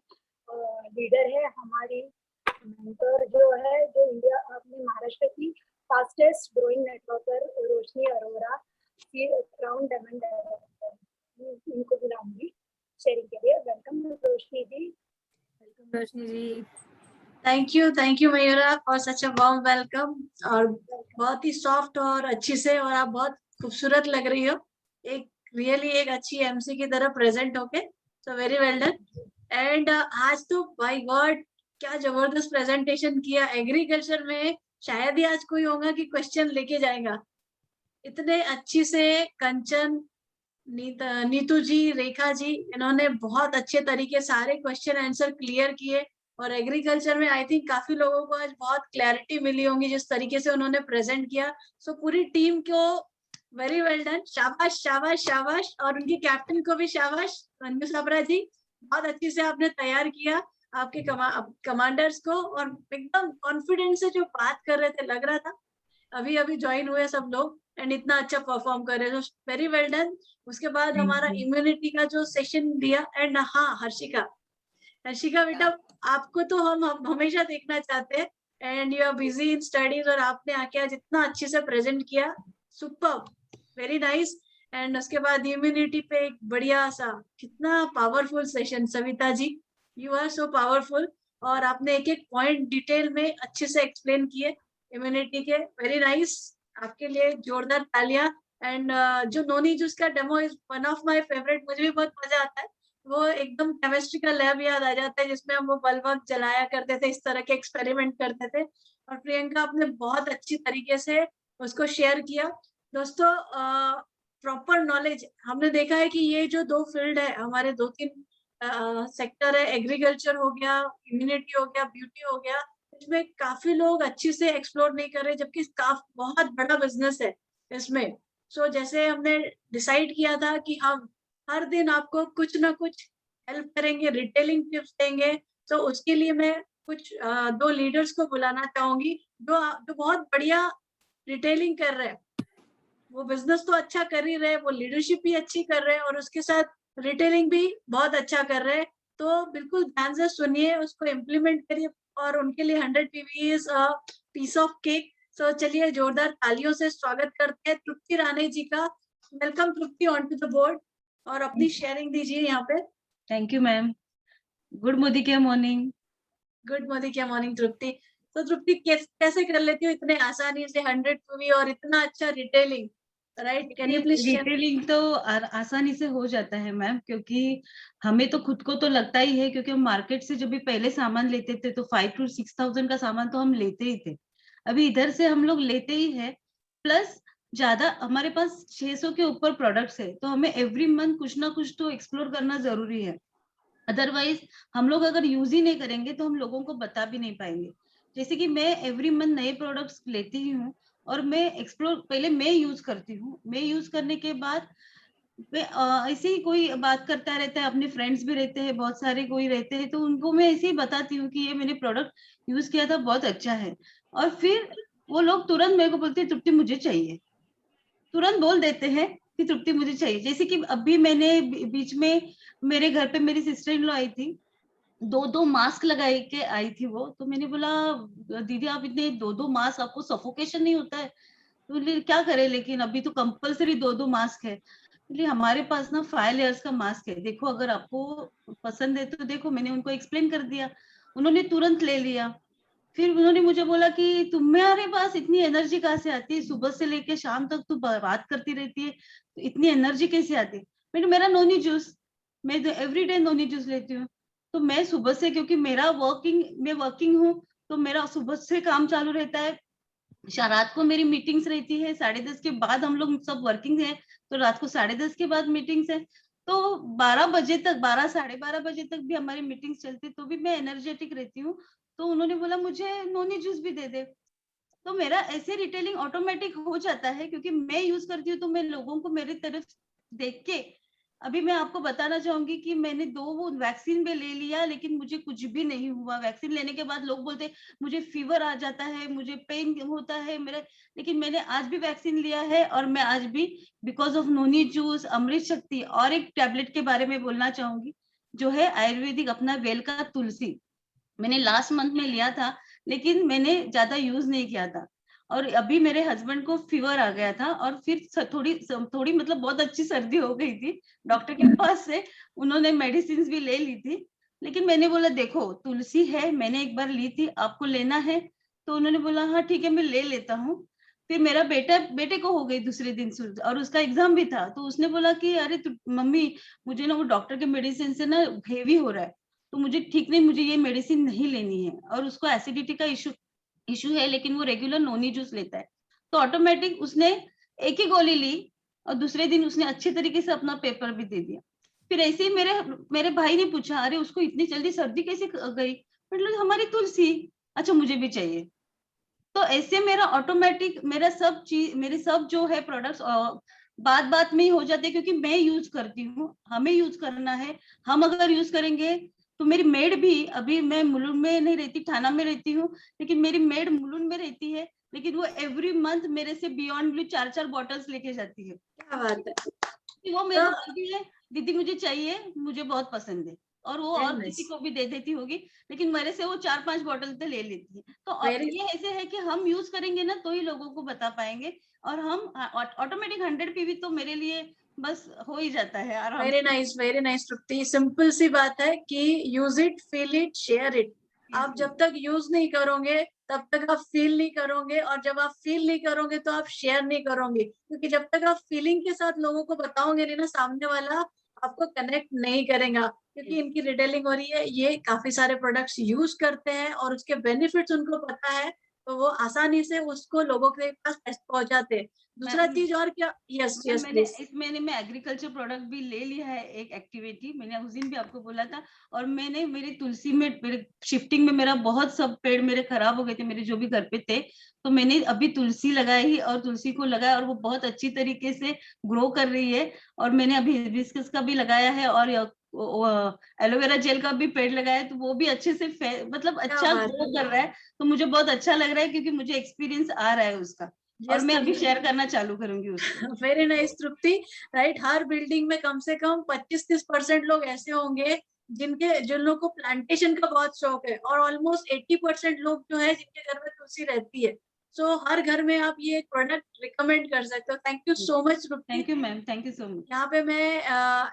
लीडर है, हमारी मेंटर जो है, जो इंडिया अपने महाराष्ट्र की fastest growing networker Roshni Arora की क्राउन डायमंड इनको बुलाऊंगी शेयरिंग के लिए। Welcome Roshni ji. Welcome Roshni ji. Thank you Mayura और सच अ वार्म वेलकम। और बहुत ही सॉफ्ट और अच्छी से, और आप बहुत खूबसूरत लग रही हो, एक रियली एक अच्छी एमसी की तरह प्रेजेंट होके, so very well done. And आज तो बाय गॉड क्या जबरदस्त प्रेजेंटेशन किया। एग्रीकल्चर में शायद ही आज कोई होगा कि क्वेश्चन लेके जाएगा, इतने अच्छी से कंचन, नीतू जी, रेखा जी, इन्होंने बहुत अच्छे तरीके सारे क्वेश्चन आंसर क्लियर किए। और एग्रीकल्चर में आई थिंक काफी लोगों को आज बहुत क्लैरिटी मिली होंगी जिस तरीके से उन्होंने प्रेजेंट किया। सो पूरी टीम को वेरी वेल डन, शाबाश शाबाश शाबाश। और उनके कैप्टन को भी शाबाश, रंजू सबरा जी, बहुत अच्छे से आपने तैयार किया आपके कमांडर्स को, और एकदम कॉन्फिडेंस से जो बात कर रहे थे, लग रहा था अभी अभी ज्वाइन हुए सब लोग एंड इतना अच्छा परफॉर्म कर रहे हैं, वेरी वेल डन। उसके बाद हमारा इम्यूनिटी का जो सेशन दिया, एंड हाँ हर्षिका बेटा, आपको तो हम हमेशा देखना चाहते हैं, and you are busy in studies, और आपने आके आज इतना अच्छे से प्रेजेंट किया, सुपर, वेरी नाइस। एंड उसके बाद इम्यूनिटी पे एक बढ़िया सा, कितना powerful session Savita ji, you are so powerful, और आपने एक एक पॉइंट डिटेल में अच्छे से एक्सप्लेन किए इम्यूनिटी के, वेरी नाइस, आपके लिए जोरदार तालियां। एंड जो नोनी जूस का demo is one of my favourite, मुझे भी बहुत मजा आता है, वो एकदम केमिस्ट्री का लैब याद आ जाता है जिसमें हम वो बल्ब जलाया करते थे, इस तरह के एक्सपेरिमेंट करते थे। और प्रियंका आपने बहुत अच्छी तरीके से उसको शेयर किया। दोस्तों प्रॉपर नॉलेज, हमने देखा है कि ये जो 2 फील्ड है हमारे, 2-3 सेक्टर है, एग्रीकल्चर हो गया, इम्यूनिटी हो गया, ब्यूटी हो गया, इसमें काफी लोग अच्छे से एक्सप्लोर नहीं कर रहे, जबकि बहुत बड़ा बिजनेस है इसमें। सो जैसे हमने डिसाइड किया था कि हम हर दिन आपको कुछ ना कुछ हेल्प करेंगे, रिटेलिंग टिप्स देंगे, तो उसके लिए मैं कुछ 2 लीडर्स को बुलाना चाहूंगी जो बहुत बढ़िया रिटेलिंग कर रहे हैं। वो बिजनेस तो अच्छा कर ही रहे, वो लीडरशिप भी अच्छी कर रहे हैं और उसके साथ रिटेलिंग भी बहुत अच्छा कर रहे हैं। तो बिल्कुल ध्यान से सुनिए, उसको इम्प्लीमेंट करिए और उनके लिए 100 PV is a piece of cake. So चलिए जोरदार तालियों से स्वागत करते हैं तृप्ति राणे जी का। Welcome Tripti on to the board और अपनी शेयरिंग दीजिए यहाँ पे। Thank you ma'am. Good Modi care morning. Good Modi care morning Tripti. तो तृप्ति कैसे कर लेती हो इतने आसानी से 100 PV और इतना अच्छा retailing, right? Can you please? Retailing तो आसानी से हो जाता है मैम, क्योंकि हमें तो खुद को तो लगता ही है, क्योंकि हम मार्केट से जब भी पहले सामान लेते थे तो 5 to 6,000 का सामान तो हम लेते ही थे। अभी इधर से हम लोग लेते ही है, प्लस ज्यादा हमारे पास 600 के ऊपर प्रोडक्ट्स है, तो हमें एवरी मंथ कुछ ना कुछ तो एक्सप्लोर करना जरूरी है। अदरवाइज हम लोग अगर यूज ही नहीं करेंगे तो हम लोगों को बता भी नहीं पाएंगे। जैसे कि मैं एवरी मंथ नए प्रोडक्ट्स लेती ही हूँ और मैं एक्सप्लोर पहले मैं यूज करती हूँ। मैं यूज करने के बाद ऐसे ही कोई बात करता रहता है, अपने फ्रेंड्स भी रहते हैं, बहुत सारे कोई रहते हैं, तो उनको मैं ऐसे ही बताती हूँ कि ये मैंने प्रोडक्ट यूज किया था, बहुत अच्छा है। और फिर वो लोग तुरंत मेरे को बोलते हैं तृप्ति मुझे चाहिए, तुरंत बोल देते हैं कि तृप्ति मुझे चाहिए। जैसे कि अभी मैंने बीच में मेरे घर पे मेरी सिस्टर इन लॉ आई थी, 2 मास्क लगाए के आई थी वो, तो मैंने बोला दीदी आप इतने 2 मास्क, आपको सफोकेशन नहीं होता है? तो बोले क्या करे, लेकिन अभी तो कंपलसरी 2 मास्क है। बोले हमारे पास ना 5 लेयर्स का मास्क है, देखो अगर आपको पसंद है तो देखो। मैंने उनको एक्सप्लेन कर दिया, उन्होंने तुरंत ले लिया। फिर उन्होंने मुझे बोला कि तुम्हारे पास इतनी एनर्जी कहाँ से आती है, सुबह से लेके शाम तक तू बात करती रहती है, तो इतनी एनर्जी कैसे आती है? मैंने मेरा नोनी जूस, मैं एवरी डे नोनी जूस लेती हूँ। तो मैं सुबह से, क्योंकि मेरा मैं वर्किंग हूँ, तो मेरा सुबह से काम चालू रहता है, रात को मेरी मीटिंग्स रहती है 10:30 के बाद, हम लोग सब वर्किंग है, तो रात को 10:30 के बाद मीटिंग्स है, तो 12 बजे तक, 12 साढ़े 12 बजे तक भी हमारी मीटिंग्स चलती, तो भी मैं एनर्जेटिक रहती हूँ। तो उन्होंने बोला मुझे नोनी जूस भी दे दे। तो मेरा ऐसे रिटेलिंग ऑटोमेटिक हो जाता है, क्योंकि मैं यूज करती हूँ, तो मैं लोगों को मेरी तरफ देख के, अभी मैं आपको बताना चाहूंगी कि मैंने 2 वैक्सीन भी ले लिया, लेकिन मुझे कुछ भी नहीं हुआ। वैक्सीन लेने के बाद लोग बोलते मुझे फीवर आ जाता है, मुझे पेन होता है मेरे, लेकिन मैंने आज भी वैक्सीन लिया है और मैं आज भी बिकॉज ऑफ नोनी जूस, अमृत शक्ति। और एक टैबलेट के बारे में बोलना चाहूंगी, जो है आयुर्वेदिक अपना वेल का तुलसी, मैंने लास्ट मंथ में लिया था, लेकिन मैंने ज्यादा यूज नहीं किया था। और अभी मेरे हस्बैंड को फीवर आ गया था और फिर थोड़ी मतलब बहुत अच्छी सर्दी हो गई थी, डॉक्टर के पास से उन्होंने मेडिसिन भी ले ली थी, लेकिन मैंने बोला देखो तुलसी है, मैंने एक बार ली थी, आपको लेना है? तो उन्होंने बोला हाँ ठीक है मैं ले लेता हूँ। फिर मेरा बेटे को हो गई दूसरे दिन और उसका एग्जाम भी था, तो उसने बोला कि अरे मम्मी मुझे ना वो डॉक्टर के मेडिसिन से ना हेवी हो रहा है, तो मुझे ठीक नहीं, मुझे ये मेडिसिन नहीं लेनी है। और उसको एसिडिटी का इशू है, लेकिन वो रेगुलर नोनी जूस लेता है, तो ऑटोमेटिक उसने एक ही गोली ली और दूसरे दिन उसने अच्छे तरीके से अपना पेपर भी दे दिया। फिर ऐसे ही मेरे भाई ने पूछा अरे उसको इतनी जल्दी सर्दी कैसे गई? मतलब हमारी तुलसी, अच्छा मुझे भी चाहिए। तो ऐसे मेरा ऑटोमेटिक मेरे सब जो है प्रोडक्ट्स बात में ही हो जाते हैं, क्योंकि मैं यूज करती हूँ, हमें यूज करना है। हम अगर यूज करेंगे तो मेरी मेड भी, अभी मैं मुलुंड में नहीं रहती, थाना में रहती हूँ, लेकिन मेरी मेड मुलुंड में रहती है, लेकिन वो एवरी मंथ मेरे से बियॉन्ड ब्लू 4 बॉटल्स लेके जाती है। क्या बात है। वो मेरे को बोलती है दीदी मुझे चाहिए, मुझे बहुत पसंद है, और वो और किसी को भी दे देती होगी, लेकिन मेरे से वो 4-5 बॉटल तो ले लेती है। तो ये ऐसे है कि हम यूज करेंगे ना तो ही लोगों को बता पाएंगे, और हम ऑटोमेटिक 100 PV तो मेरे लिए बस हो ही जाता है आराम से। वेरी नाइस तृप्ति। सिंपल सी बात है कि use it, feel it, share it. आप जब तक यूज नहीं करोगे तब तक आप फील नहीं करोगे, और जब आप फील नहीं करोगे तो आप शेयर नहीं करोगे, क्योंकि जब तक आप फीलिंग के साथ लोगों को बताओगे नहीं ना, सामने वाला आपको कनेक्ट नहीं करेगा। क्योंकि इनकी रिटेलिंग हो रही है, ये काफी सारे प्रोडक्ट्स यूज करते हैं और उसके बेनिफिट्स उनको पता है, तो वो आसानी से उसको लोगों के पास पहुंचाते हैं। दूसरा चीज और क्या? Yes please. इस महीने में एग्रीकल्चर प्रोडक्ट भी ले लिया है, एक एक्टिविटी मैंने उस दिन भी आपको बोला था। और मैंने मेरी तुलसी में, मेरे शिफ्टिंग में मेरा बहुत सब पेड़ मेरे खराब हो गए थे, मेरे जो भी घर पे थे, तो मैंने अभी तुलसी लगाई और तुलसी को लगाया, और वो बहुत अच्छी तरीके से ग्रो कर रही है। और मैंने अभी हिबिस्कस का भी लगाया है, और एलोवेरा जेल का भी पेड़ लगाया, तो वो भी अच्छे से मतलब अच्छा ग्रो कर रहा है। तो मुझे बहुत अच्छा लग रहा है क्योंकि मुझे एक्सपीरियंस आ रहा है उसका, और मैं अभी शेयर करना चालू करूंगी उसको। वेरी नाइस तृप्ति, राइट। हर बिल्डिंग में कम से कम 25-30% लोग ऐसे होंगे जिन लोगों को प्लांटेशन का बहुत शौक है, और ऑलमोस्ट 80% लोग जो है जिनके घर में तुलसी रहती है। सो हर घर में आप ये प्रोडक्ट रिकमेंड कर सकते हो। Thank you so much Tripti. Thank you ma'am, thank you so much. यहाँ पे मैं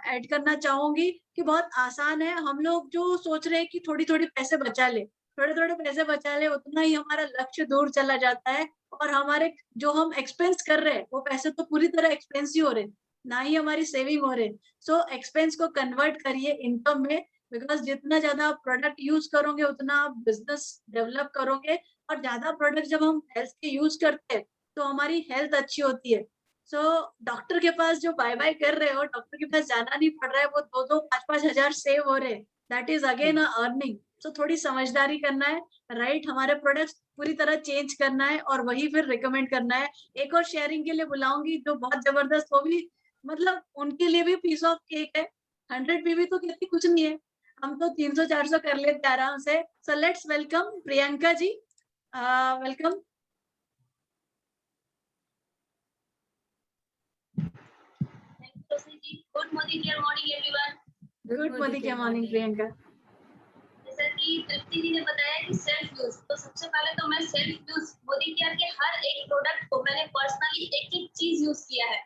ऐड करना चाहूंगी कि बहुत आसान है। हम लोग जो सोच रहे हैं कि थोड़ी थोड़ी पैसे बचा ले, थोड़े थोड़े पैसे बचा ले, उतना ही हमारा लक्ष्य दूर चला जाता है, और हमारे जो हम एक्सपेंस कर रहे हैं वो पैसे तो पूरी तरह एक्सपेंस ही हो रहे, ना ही हमारी सेविंग हो रहे। सो एक्सपेंस को कन्वर्ट करिए इनकम में, बिकॉज जितना ज्यादा आप प्रोडक्ट यूज करोगे उतना आप बिजनेस डेवलप करोगे, और ज्यादा प्रोडक्ट जब हम हेल्थ के यूज करते हैं तो हमारी हेल्थ अच्छी होती है। सो डॉक्टर के पास जो बाय बाय कर रहे हो, डॉक्टर के पास जाना नहीं पड़ रहा है, वो 2-5 हजार सेव हो रहे, दैट इज अगेन अर्निंग। सो थोड़ी समझदारी करना है, राइट। हमारे प्रोडक्ट्स पूरी तरह चेंज करना है और वही फिर रिकमेंड करना है। एक और शेयरिंग के लिए बुलाऊंगी जो बहुत जबरदस्त, वो भी मतलब उनके लिए भी पीस ऑफ केक है। 100 पीवी तो कहती कुछ नहीं है, हम तो 300-400 कर लेते आराम से। So let's welcome Priyanka ji, welcome. Good morning everyone. Good morning Priyanka. जैसा कि तृप्ति जी ने बताया कि सेल्फ यूज, तो सबसे पहले तो मैं सेल्फ यूज मोदी केयर के हर एक प्रोडक्ट को मैंने पर्सनली एक एक चीज यूज किया है।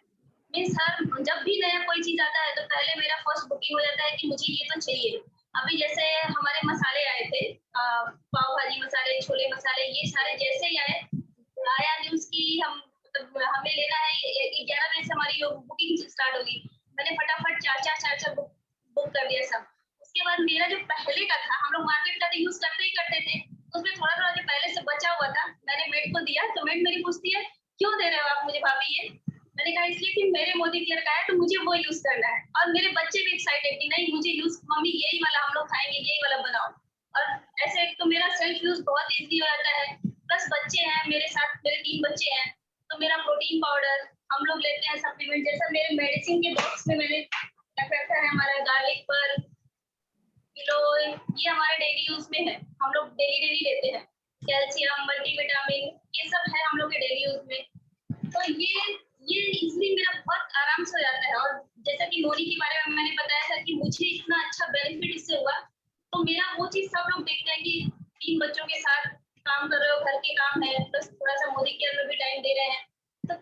मीन्स हर जब भी नया कोई चीज आता है तो पहले मेरा फर्स्ट बुकिंग हो जाता है कि मुझे ये तो चाहिए। अभी जैसे हमारे मसाले आए थे, पाव भाजी मसाले, छोले मसाले, ये सारे जैसे ही आया न्यूज की हमें लेना है, 11 बजे से हमारी बुकिंग स्टार्ट होगी। मैंने फटाफट 4 बुक कर दिया सब। उसके बाद मेरा जो पहले का था, हम लोग मार्केट का यूज करते थे, उसमें थोड़ा थोड़ा जो पहले से बचा हुआ था मैंने मेड को दिया, तो मेड मेरी पूछती है क्यों दे रहे हो आप मुझे भाभी ये? मैंने कहा इसलिए कि मेरे मोदी केयर का है तो मुझे वो यूज करना है। और मेरे बच्चे भी एक्साइटेड कि नहीं मुझे यूज, मम्मी यही वाला हम लोग खाएंगे, यही वाला बनाओ। और ऐसे तो मेरा सेल्फ यूज बहुत इजी हो जाता है। प्लस बच्चे हैं मेरे साथ, मेरे 3 बच्चे हैं, तो मेरा प्रोटीन पाउडर हम लोग लेते हैं, सप्लीमेंट जैसा मेरे मेडिसिन के बॉक्स में मैंने रखा है। हमारा गार्लिक पर किलो, ये हमारे डेली यूज में है, हम लोग डेली लेते हैं। कैल्शियम, मल्टीविटामिन, ये सब है हम लोग के डेली यूज में। तो ये इजली मेरा बहुत आराम से हो जाता है। और जैसा कि मोदी के बारे में मैंने बताया था कि मुझे इतना अच्छा बेनिफिट इससे हुआ, तो मेरा वो चीज सब लोग देखते हैं कि 3 बच्चों के साथ काम कर रहे हो, घर के काम है, प्लस थोड़ा सा मोदी केयर में भी टाइम दे रहे हैं, तो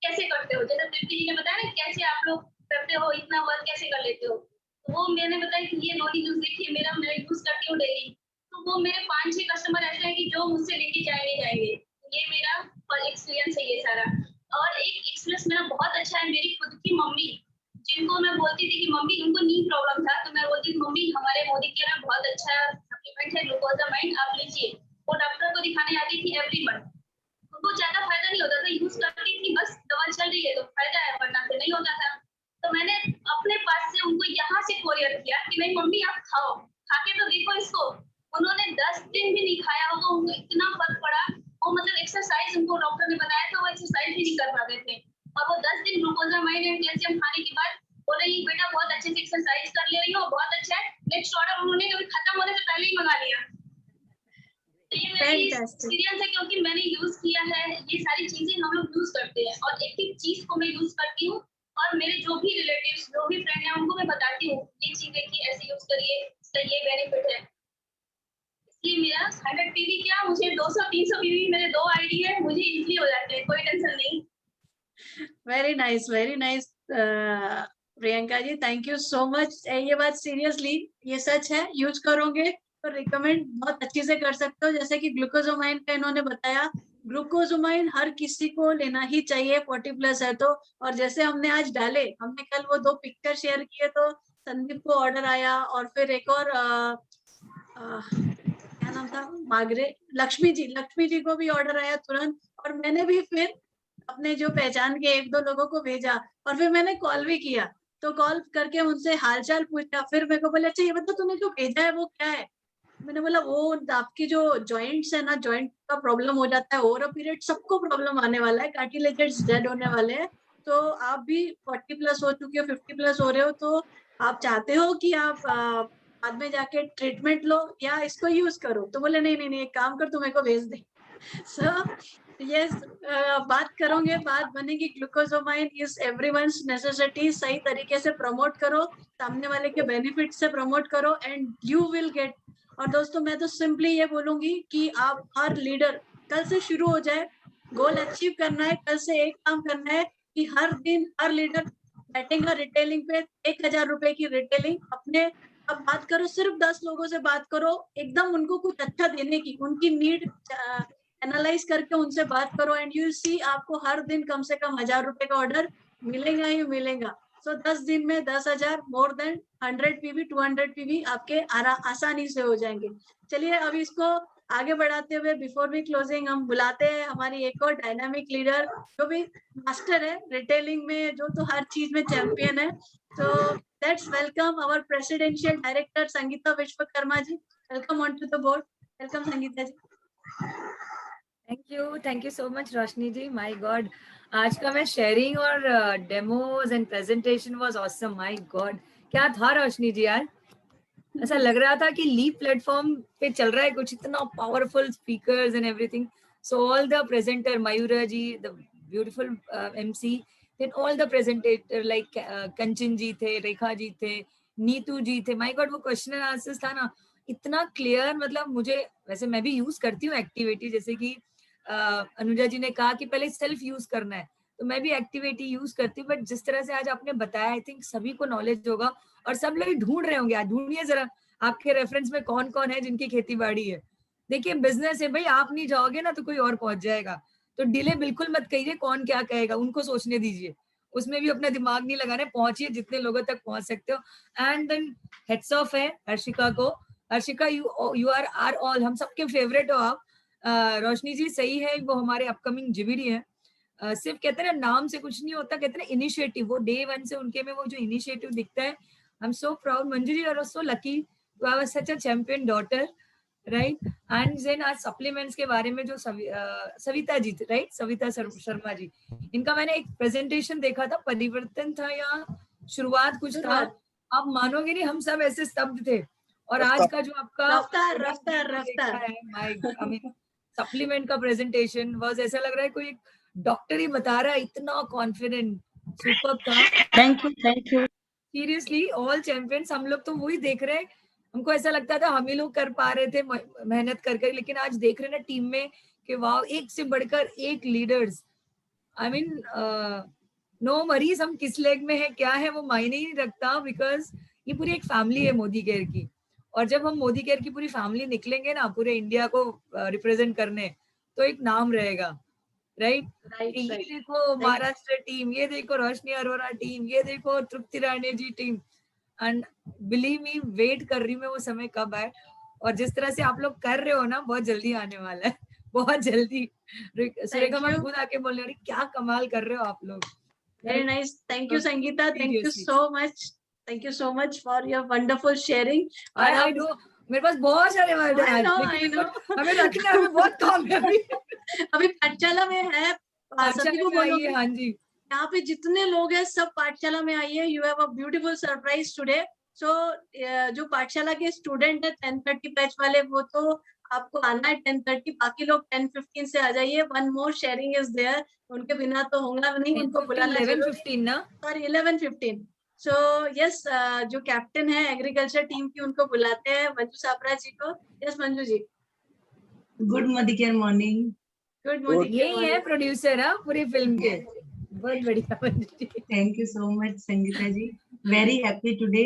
कैसे करते हो? जैसे तृप्ति जी ने बताया ना कैसे आप लोग करते हो, इतना वर्क कैसे कर लेते हो, तो वो मैंने बताया कि ये मोदी यूज देखिए मेरा, मैं यूज करती हूँ डेली। तो वो मेरे 5-6 कस्टमर ऐसे हैं कि जो मुझसे लेके जाएंगे। ये मेरा एक्सपीरियंस है ये सारा। और एक एक्सपीरियंस मेरा बहुत अच्छा है, मेरी खुद की मम्मी, जिनको मैं बोलती थी कि मम्मी उनको नी प्रॉब्लम था, तो मैं बोलती थी मम्मी हमारे मोदी केयर में बहुत अच्छा सप्लीमेंट है ग्लूकोजामाइन, आप लीजिए। वो डॉक्टर को दिखाने आती थी एवरी मंथ, उनको ज्यादा फायदा नहीं होता था, यूज करती थी बस दवा चल रही है तो फायदा है, वरना से नहीं होता था। तो मैंने अपने पास से उनको यहाँ से कोरियर किया कि नहीं मम्मी आप खाओ, खा के तो देखो इसको। उन्होंने 10 दिन भी नहीं खाया हो तो उनको इतना फर्क पड़ा। वो मतलब एक्सरसाइज उनको डॉक्टर ने बताया तो वो एक्सरसाइज भी नहीं कर पाते थे, और वो 10 दिन ग्लूकोजामाइन एंड कैल्शियम खाने के बाद बोले ये बेटा बहुत अच्छे से एक्सरसाइज कर ले रही हो, बहुत अच्छा है। नेक्स्ट ऑर्डर उन्होंने कभी खत्म होने से पहले ही मंगा लिया। तो ये मेरी एक्सपीरियंस है क्योंकि मैंने यूज किया है, ये सारी चीजें हम लोग यूज करते हैं, और एक एक चीज को मैं यूज करती हूँ, और मेरे जो भी रिलेटिव्स, जो भी फ्रेंड है उनको मैं बताती हूँ ये चीज देखिए ऐसे यूज करिए, इसका ये बेनिफिट है। इसलिए मेरा 100 पीवी क्या, मुझे 200-300 पीवी, मेरे 2 आईडी है, मुझे इजीली हो जाते हैं, कोई टेंशन नहीं। Very nice Priyanka ji, thank you so much. ये बात सीरियसली ये सच है, यूज करोगे तो रिकमेंड बहुत अच्छी से कर सकते हो। जैसे कि ग्लूकोजामाइन का इन्होंने बताया, ग्लूकोजामाइन हर किसी को लेना ही चाहिए 40+ है तो। और जैसे हमने आज डाले, हमने कल वो 2 पिक्चर शेयर किए तो संदीप को ऑर्डर आया, और फिर एक और क्या नाम था, लक्ष्मी जी को भी ऑर्डर आया तुरंत। और मैंने भी फिर अपने जो पहचान के 1-2 लोगों को भेजा, और फिर मैंने कॉल भी किया, तो कॉल करके उनसे हालचाल पूछा। फिर मेरे को बोले अच्छा ये मतलब तूने जो भेजा है वो क्या है? मैंने बोला वो आपकी जो जॉइंट्स है ना, जॉइंट का प्रॉब्लम हो जाता है, ओवर अ पीरियड सबको प्रॉब्लम आने वाला है, कार्टिलेजेस डेड होने वाले हैं। तो आप भी 40+ हो चुके हो, 50+ हो रहे हो, तो आप चाहते हो कि आप बाद में जाके ट्रीटमेंट लो या इसको यूज करो? तो बोले नहीं नहीं नहीं, एक काम कर, तू मेरे को भेज दे। यस, बात करोगे, बात बनेगी। ग्लूकोजोमाइन इज एवरीवन्स नेसेसिटी। सही तरीके से प्रमोट करो, सामने वाले के बेनिफिट से प्रमोट करो एंड यू विल गेट। और दोस्तों मैं तो सिंपली ये बोलूंगी कि आप हर लीडर कल से शुरू हो जाए, गोल अचीव करना है। कल से एक काम करना है कि हर दिन हर लीडर बैठेगा रिटेलिंग पे, 1000 रुपए की रिटेलिंग अपने। अब बात करो, सिर्फ 10 लोगों से बात करो, एकदम उनको कुछ अच्छा देने की, उनकी नीड एनालाइज करके उनसे बात करो एंड यू सी आपको हर दिन कम से कम 1000 रुपए का ऑर्डर मिलेगा ही मिलेगा। सो 10 दिन में 10,000, मोर देन 100 पीवी, 200 पीवी आपके आसानी से हो जाएंगे। चलिए अब इसको आगे बढ़ाते हुए बिफोर वी क्लोजिंग हम बुलाते हैं हमारी एक और डायनामिक लीडर जो भी मास्टर है रिटेलिंग में, जो तो हर चीज में चैंपियन है। तो let's welcome our presidential director Sangeeta Vishwakarma ji. Welcome on to the board. Welcome Sangeeta ji. Thank you so much Roshni ji. My God, आज का मैं शेयरिंग और demos and presentation was awesome. My God, क्या था रोशनी जी यार, ऐसा लग रहा था कि लीप प्लेटफॉर्म पे चल रहा है कुछ, इतना powerful speakers and everything. So all the presenter, Mayura ji the beautiful MC, then all the presentator like Kanchan ji थे, रेखा जी थे, नीतू जी थे। माय गॉड, वो क्वेश्चन एंड आंसर्स था ना इतना क्लियर। मतलब मुझे, वैसे मैं भी यूज करती हूँ एक्टिविटी, जैसे कि अनुजा जी ने कहा कि पहले सेल्फ यूज करना है, तो मैं भी एक्टिविटी यूज करती हूँ। बट जिस तरह से आज आपने बताया, आई थिंक सभी को नॉलेज होगा और सब लोग ढूंढ रहे होंगे। आज ढूंढिए जरा आपके रेफरेंस में कौन कौन है जिनकी खेती बाड़ी है। देखिए बिजनेस है भाई, आप नहीं जाओगे ना तो कोई और पहुंच जाएगा। तो डिले बिल्कुल मत कहिए, कौन क्या कहेगा उनको सोचने दीजिए, उसमें भी अपना दिमाग नहीं लगाना, पहुंचिए जितने लोगों तक पहुंच सकते हो। एंड देन हेड्स ऑफ है हर्षिका को। हर्षिका, यू आर ऑल, हम सबके फेवरेट हो आप। रोशनी जी सही है, वो हमारे अपकमिंग जीबीडी है। सिर्फ कहते हैं ना नाम से कुछ नहीं होता, कहते हैं इनिशिएटिव, वो डे वन से उनके में वो जो इनिशिएटिव दिखता है। I am so proud Manju ji, और so lucky to have such a champion daughter, right. And then आज सप्लीमेंट्स के बारे में जो सविता जी थे, राइट, सविता शर्मा जी, इनका मैंने एक प्रेजेंटेशन देखा था, परिवर्तन था या शुरुआत कुछ था, आप मानोगे नहीं, हम सब ऐसे स्तब्ध थे। और आज का जो आपका रफ्तार सप्लीमेंट का प्रेजेंटेशन वाज, ऐसा लग रहा है कोई डॉक्टर ही बता रहा है, इतना कॉन्फिडेंट, सुपर था। Thank you. Seriously all champions, हम लोग तो वही देख रहे हैं। हमको ऐसा लगता था हम ही लोग कर पा रहे थे मेहनत करके, लेकिन आज देख रहे ना टीम में कि वाह, एक से बढ़कर एक लीडर्स। आई मीन नो मरीज, हम किस लेग में है क्या है वो मायने ही नहीं रखता, बिकॉज ये पूरी एक फैमिली है मोदी केयर की। और जब हम मोदी केयर की पूरी फैमिली निकलेंगे ना पूरे इंडिया को रिप्रेजेंट करने, तो एक नाम रहेगा, राइट। ये देखो महाराष्ट्र टीम, ये देखो रोशनी अरोरा टीम, ये देखो Tripti Rane ji team. And believe me, wait कर रही हूँ मैं वो समय कब आए। और जिस तरह से आप लोग कर रहे हो ना, बहुत जल्दी आने वाला है, बहुत जल्दी। सुरेखा मैम खुद आके बोल रही, क्या कमाल कर रहे हो आप लोग। Very nice, thank you Sangeeta, thank you so much, thank you so much for your wonderful sharing. I know मेरे पास बहुत सारे वर्ड हैं, हमें रखना है, बहुत काम है अभी पाठशाला में है, सभी को बोलोगे। हाँ जी, यहाँ पे जितने लोग हैं सब पाठशाला में आइए। You have a beautiful surprise today. सो जो पाठशाला के स्टूडेंट है 10:30 बैच वाले, वो तो आपको आना है 10:30, बाकी लोग 10:15 से आ जाइए। One more sharing is there, उनके बिना तो होगा नहीं, उनको बुलाना 11:15 ना, सॉरी 11:15। सो यस, जो कैप्टन है एग्रीकल्चर टीम की, उनको बुलाते हैं, मंजू सापरा जी को। Yes Manju ji. Good Modi care morning. Good Modi, यही है प्रोड्यूसर है पूरी फिल्म के, बहुत बढ़िया Manju ji. Thank you so much Sangeeta ji, very happy today.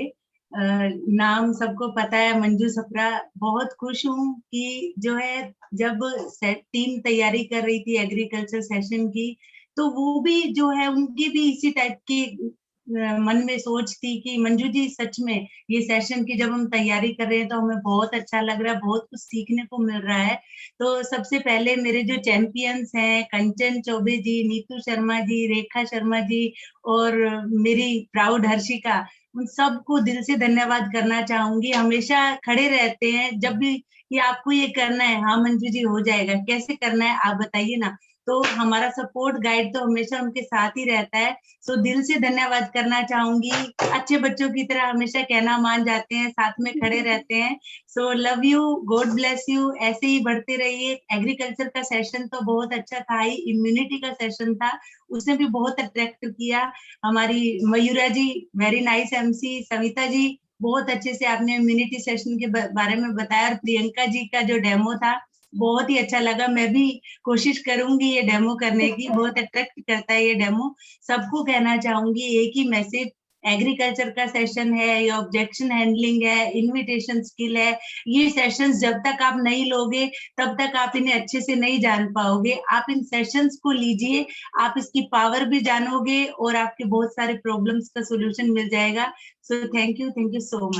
नाम सबको पता है, मंजू सप्रा। बहुत खुश हूँ कि जो है जब टीम तैयारी कर रही थी एग्रीकल्चर सेशन की, तो वो भी जो है उनकी भी इसी टाइप की मन में सोच थी कि मंजू जी सच में ये सेशन की जब हम तैयारी कर रहे हैं तो हमें बहुत अच्छा लग रहा है, बहुत कुछ सीखने को मिल रहा है। तो सबसे पहले मेरे जो चैंपियंस हैं, कंचन चौबे जी, नीतू शर्मा जी, रेखा शर्मा जी और मेरी प्राउड हर्षिका, उन सबको दिल से धन्यवाद करना चाहूंगी। हमेशा खड़े रहते हैं जब भी कि आपको ये करना है, हाँ मंजू जी हो जाएगा, कैसे करना है आप बताइए ना। तो हमारा सपोर्ट गाइड तो हमेशा उनके साथ ही रहता है। सो दिल से धन्यवाद करना चाहूंगी। अच्छे बच्चों की तरह हमेशा कहना मान जाते हैं, साथ में खड़े रहते हैं। So love you, God bless you, ऐसे ही बढ़ते रहिए। एग्रीकल्चर का सेशन तो बहुत अच्छा था ही, इम्यूनिटी का सेशन था, उसने भी बहुत अट्रैक्ट किया। हमारी मयूरा जी very nice MC, Savita ji बहुत अच्छे से आपने इम्यूनिटी सेशन के बारे में बताया, और प्रियंका जी का जो डेमो था बहुत ही अच्छा लगा। मैं भी कोशिश करूंगी ये डेमो करने की, बहुत अट्रैक्ट करता है ये डेमो। सबको कहना चाहूंगी एक ही मैसेज, एग्रीकल्चर का सेशन है, ये ऑब्जेक्शन हैंडलिंग है, इन्विटेशन स्किल है, ये सेशंस जब तक आप नहीं लोगे तब तक आप इन्हें अच्छे से नहीं जान पाओगे। आप इन सेशंस को लीजिए, आप इसकी पावर भी जानोगे और आपके बहुत सारे प्रॉब्लम्स का सोल्यूशन मिल जाएगा। So thank you so much.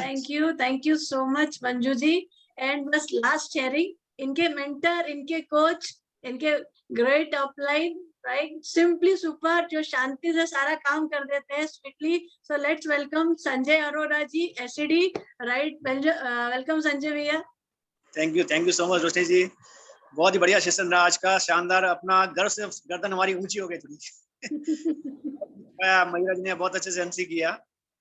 Thank you so much Manju ji. And बस लास्ट शेयरिंग, इनके मेंटर, इनके कोच, इनके great upline, right, simply super, जो शांति से सारा काम कर देते हैं sweetly. So let's welcome Sanjay Arora ji, SD, right. Welcome Sanjay भैया। Thank you so much Roshni ji, बहुत ही बढ़िया सेशन रहा आज का, शानदार। अपना गर्व से गर्दन हमारी ऊंची हो गई थोड़ी। मयूरा जी ने बहुत अच्छे से एमसी किया।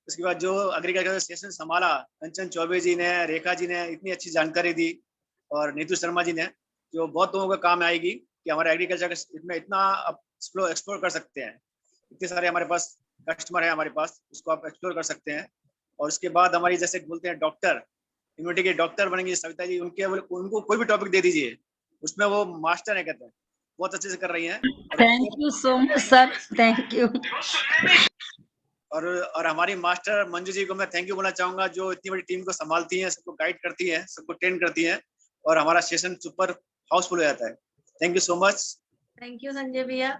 उसके बाद जो एग्रीकल्चर सेशन संभाला, कंचन चौबे जी ने, रेखा जी ने इतनी अच्छी जानकारी दी, और नीतू शर्मा जी ने, जो बहुत लोगों का काम आएगी कि हमारे एग्रीकल्चर इसमें इतना एक्सप्लोर कर सकते हैं। इतने सारे हमारे पास कस्टमर है, हमारे पास उसको आप एक्सप्लोर कर सकते हैं। और उसके बाद हमारी जैसे बोलते हैं डॉक्टर, इम्यूनिटी के डॉक्टर बनेंगे सविता जी, उनको कोई भी टॉपिक दे दीजिए, उसमें वो मास्टर है, कहते हैं, बहुत अच्छे से कर रही हैं। Thank you so much sir, thank you. और हमारी मास्टर मंजू जी को मैं थैंक यू बोलना चाहूंगा, जो इतनी बड़ी टीम को संभालती हैं, सबको गाइड करती हैं, सबको ट्रेन करती हैं, और हमारा सेशन सुपर हाउसफुल हो जाता है। Thank you so much. Thank you Sanjay भैया,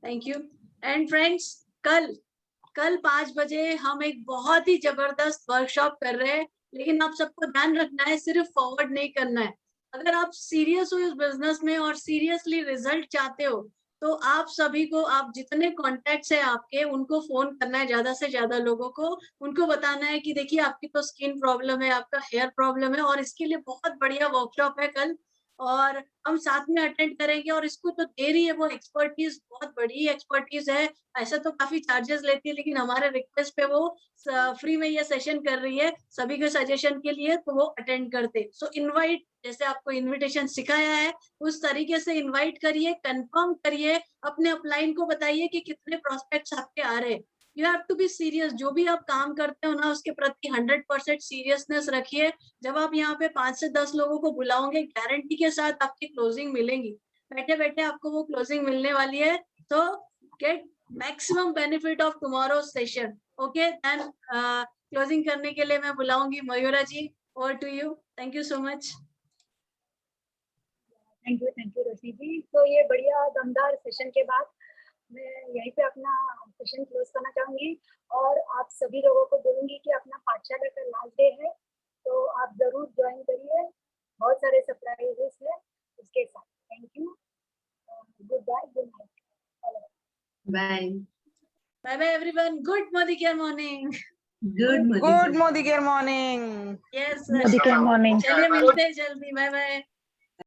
थैंक यू। एंड फ्रेंड्स, कल 5 बजे हम एक बहुत ही जबरदस्त वर्कशॉप कर रहे हैं, लेकिन आप सबको ध्यान रखना है, सिर्फ फॉरवर्ड नहीं करना है। अगर आप सीरियस हो इस बिजनेस में और सीरियसली रिजल्ट चाहते हो, तो आप सभी को, आप जितने कॉन्टेक्ट्स है आपके, उनको फोन करना है, ज्यादा से ज्यादा लोगों को। उनको बताना है कि देखिए आपकी तो स्किन प्रॉब्लम है, आपका हेयर प्रॉब्लम है, और इसके लिए बहुत बढ़िया वर्कशॉप है कल, और हम साथ में अटेंड करेंगे। और इसको तो दे रही है वो एक्सपर्टीज, बहुत बड़ी एक्सपर्टीज है, ऐसा तो काफी चार्जेस लेती है, लेकिन हमारे रिक्वेस्ट पे वो फ्री में ये सेशन कर रही है सभी के सजेशन के लिए, तो वो अटेंड करते। सो इनवाइट, जैसे आपको इनविटेशन सिखाया है उस तरीके से इनवाइट करिए, कंफर्म करिए, अपने अपलाइन को बताइए कि कितने प्रोस्पेक्ट्स आपके आ रहे हैं। You have to be serious, जो भी आप काम करते हो ना उसके प्रति 100% सीरियसनेस रखिए। जब आप यहाँ पे 5 से 10 लोगों को बुलाओगे, गारंटी के साथ आपकी क्लोजिंग मिलेंगी, बैठे बैठे आपको वो क्लोजिंग मिलने वाली है। तो get maximum benefit of tomorrow session. Okay, then closing करने के लिए मैं बुलाऊंगी Mayura ji, over to you. Thank you so much. Thank you Roshni ji. तो ये बढ़िया दमदार सेशन के बाद मैं यहीं पे अपना सेशन क्लोज करना चाहूंगी, और आप सभी लोगों को बोलूंगी कि अपना पाठशाला का लास्ट डे है, तो आप जरूर ज्वाइन करिए, बहुत सारे सरप्राइजेस है उसके साथ। Thank you, good bye, good night, bye bye everyone. Good Modi care morning. Good Modi care morning. Yes, Modi care morning. चलिए मिलते हैं जल्दी। Bye bye.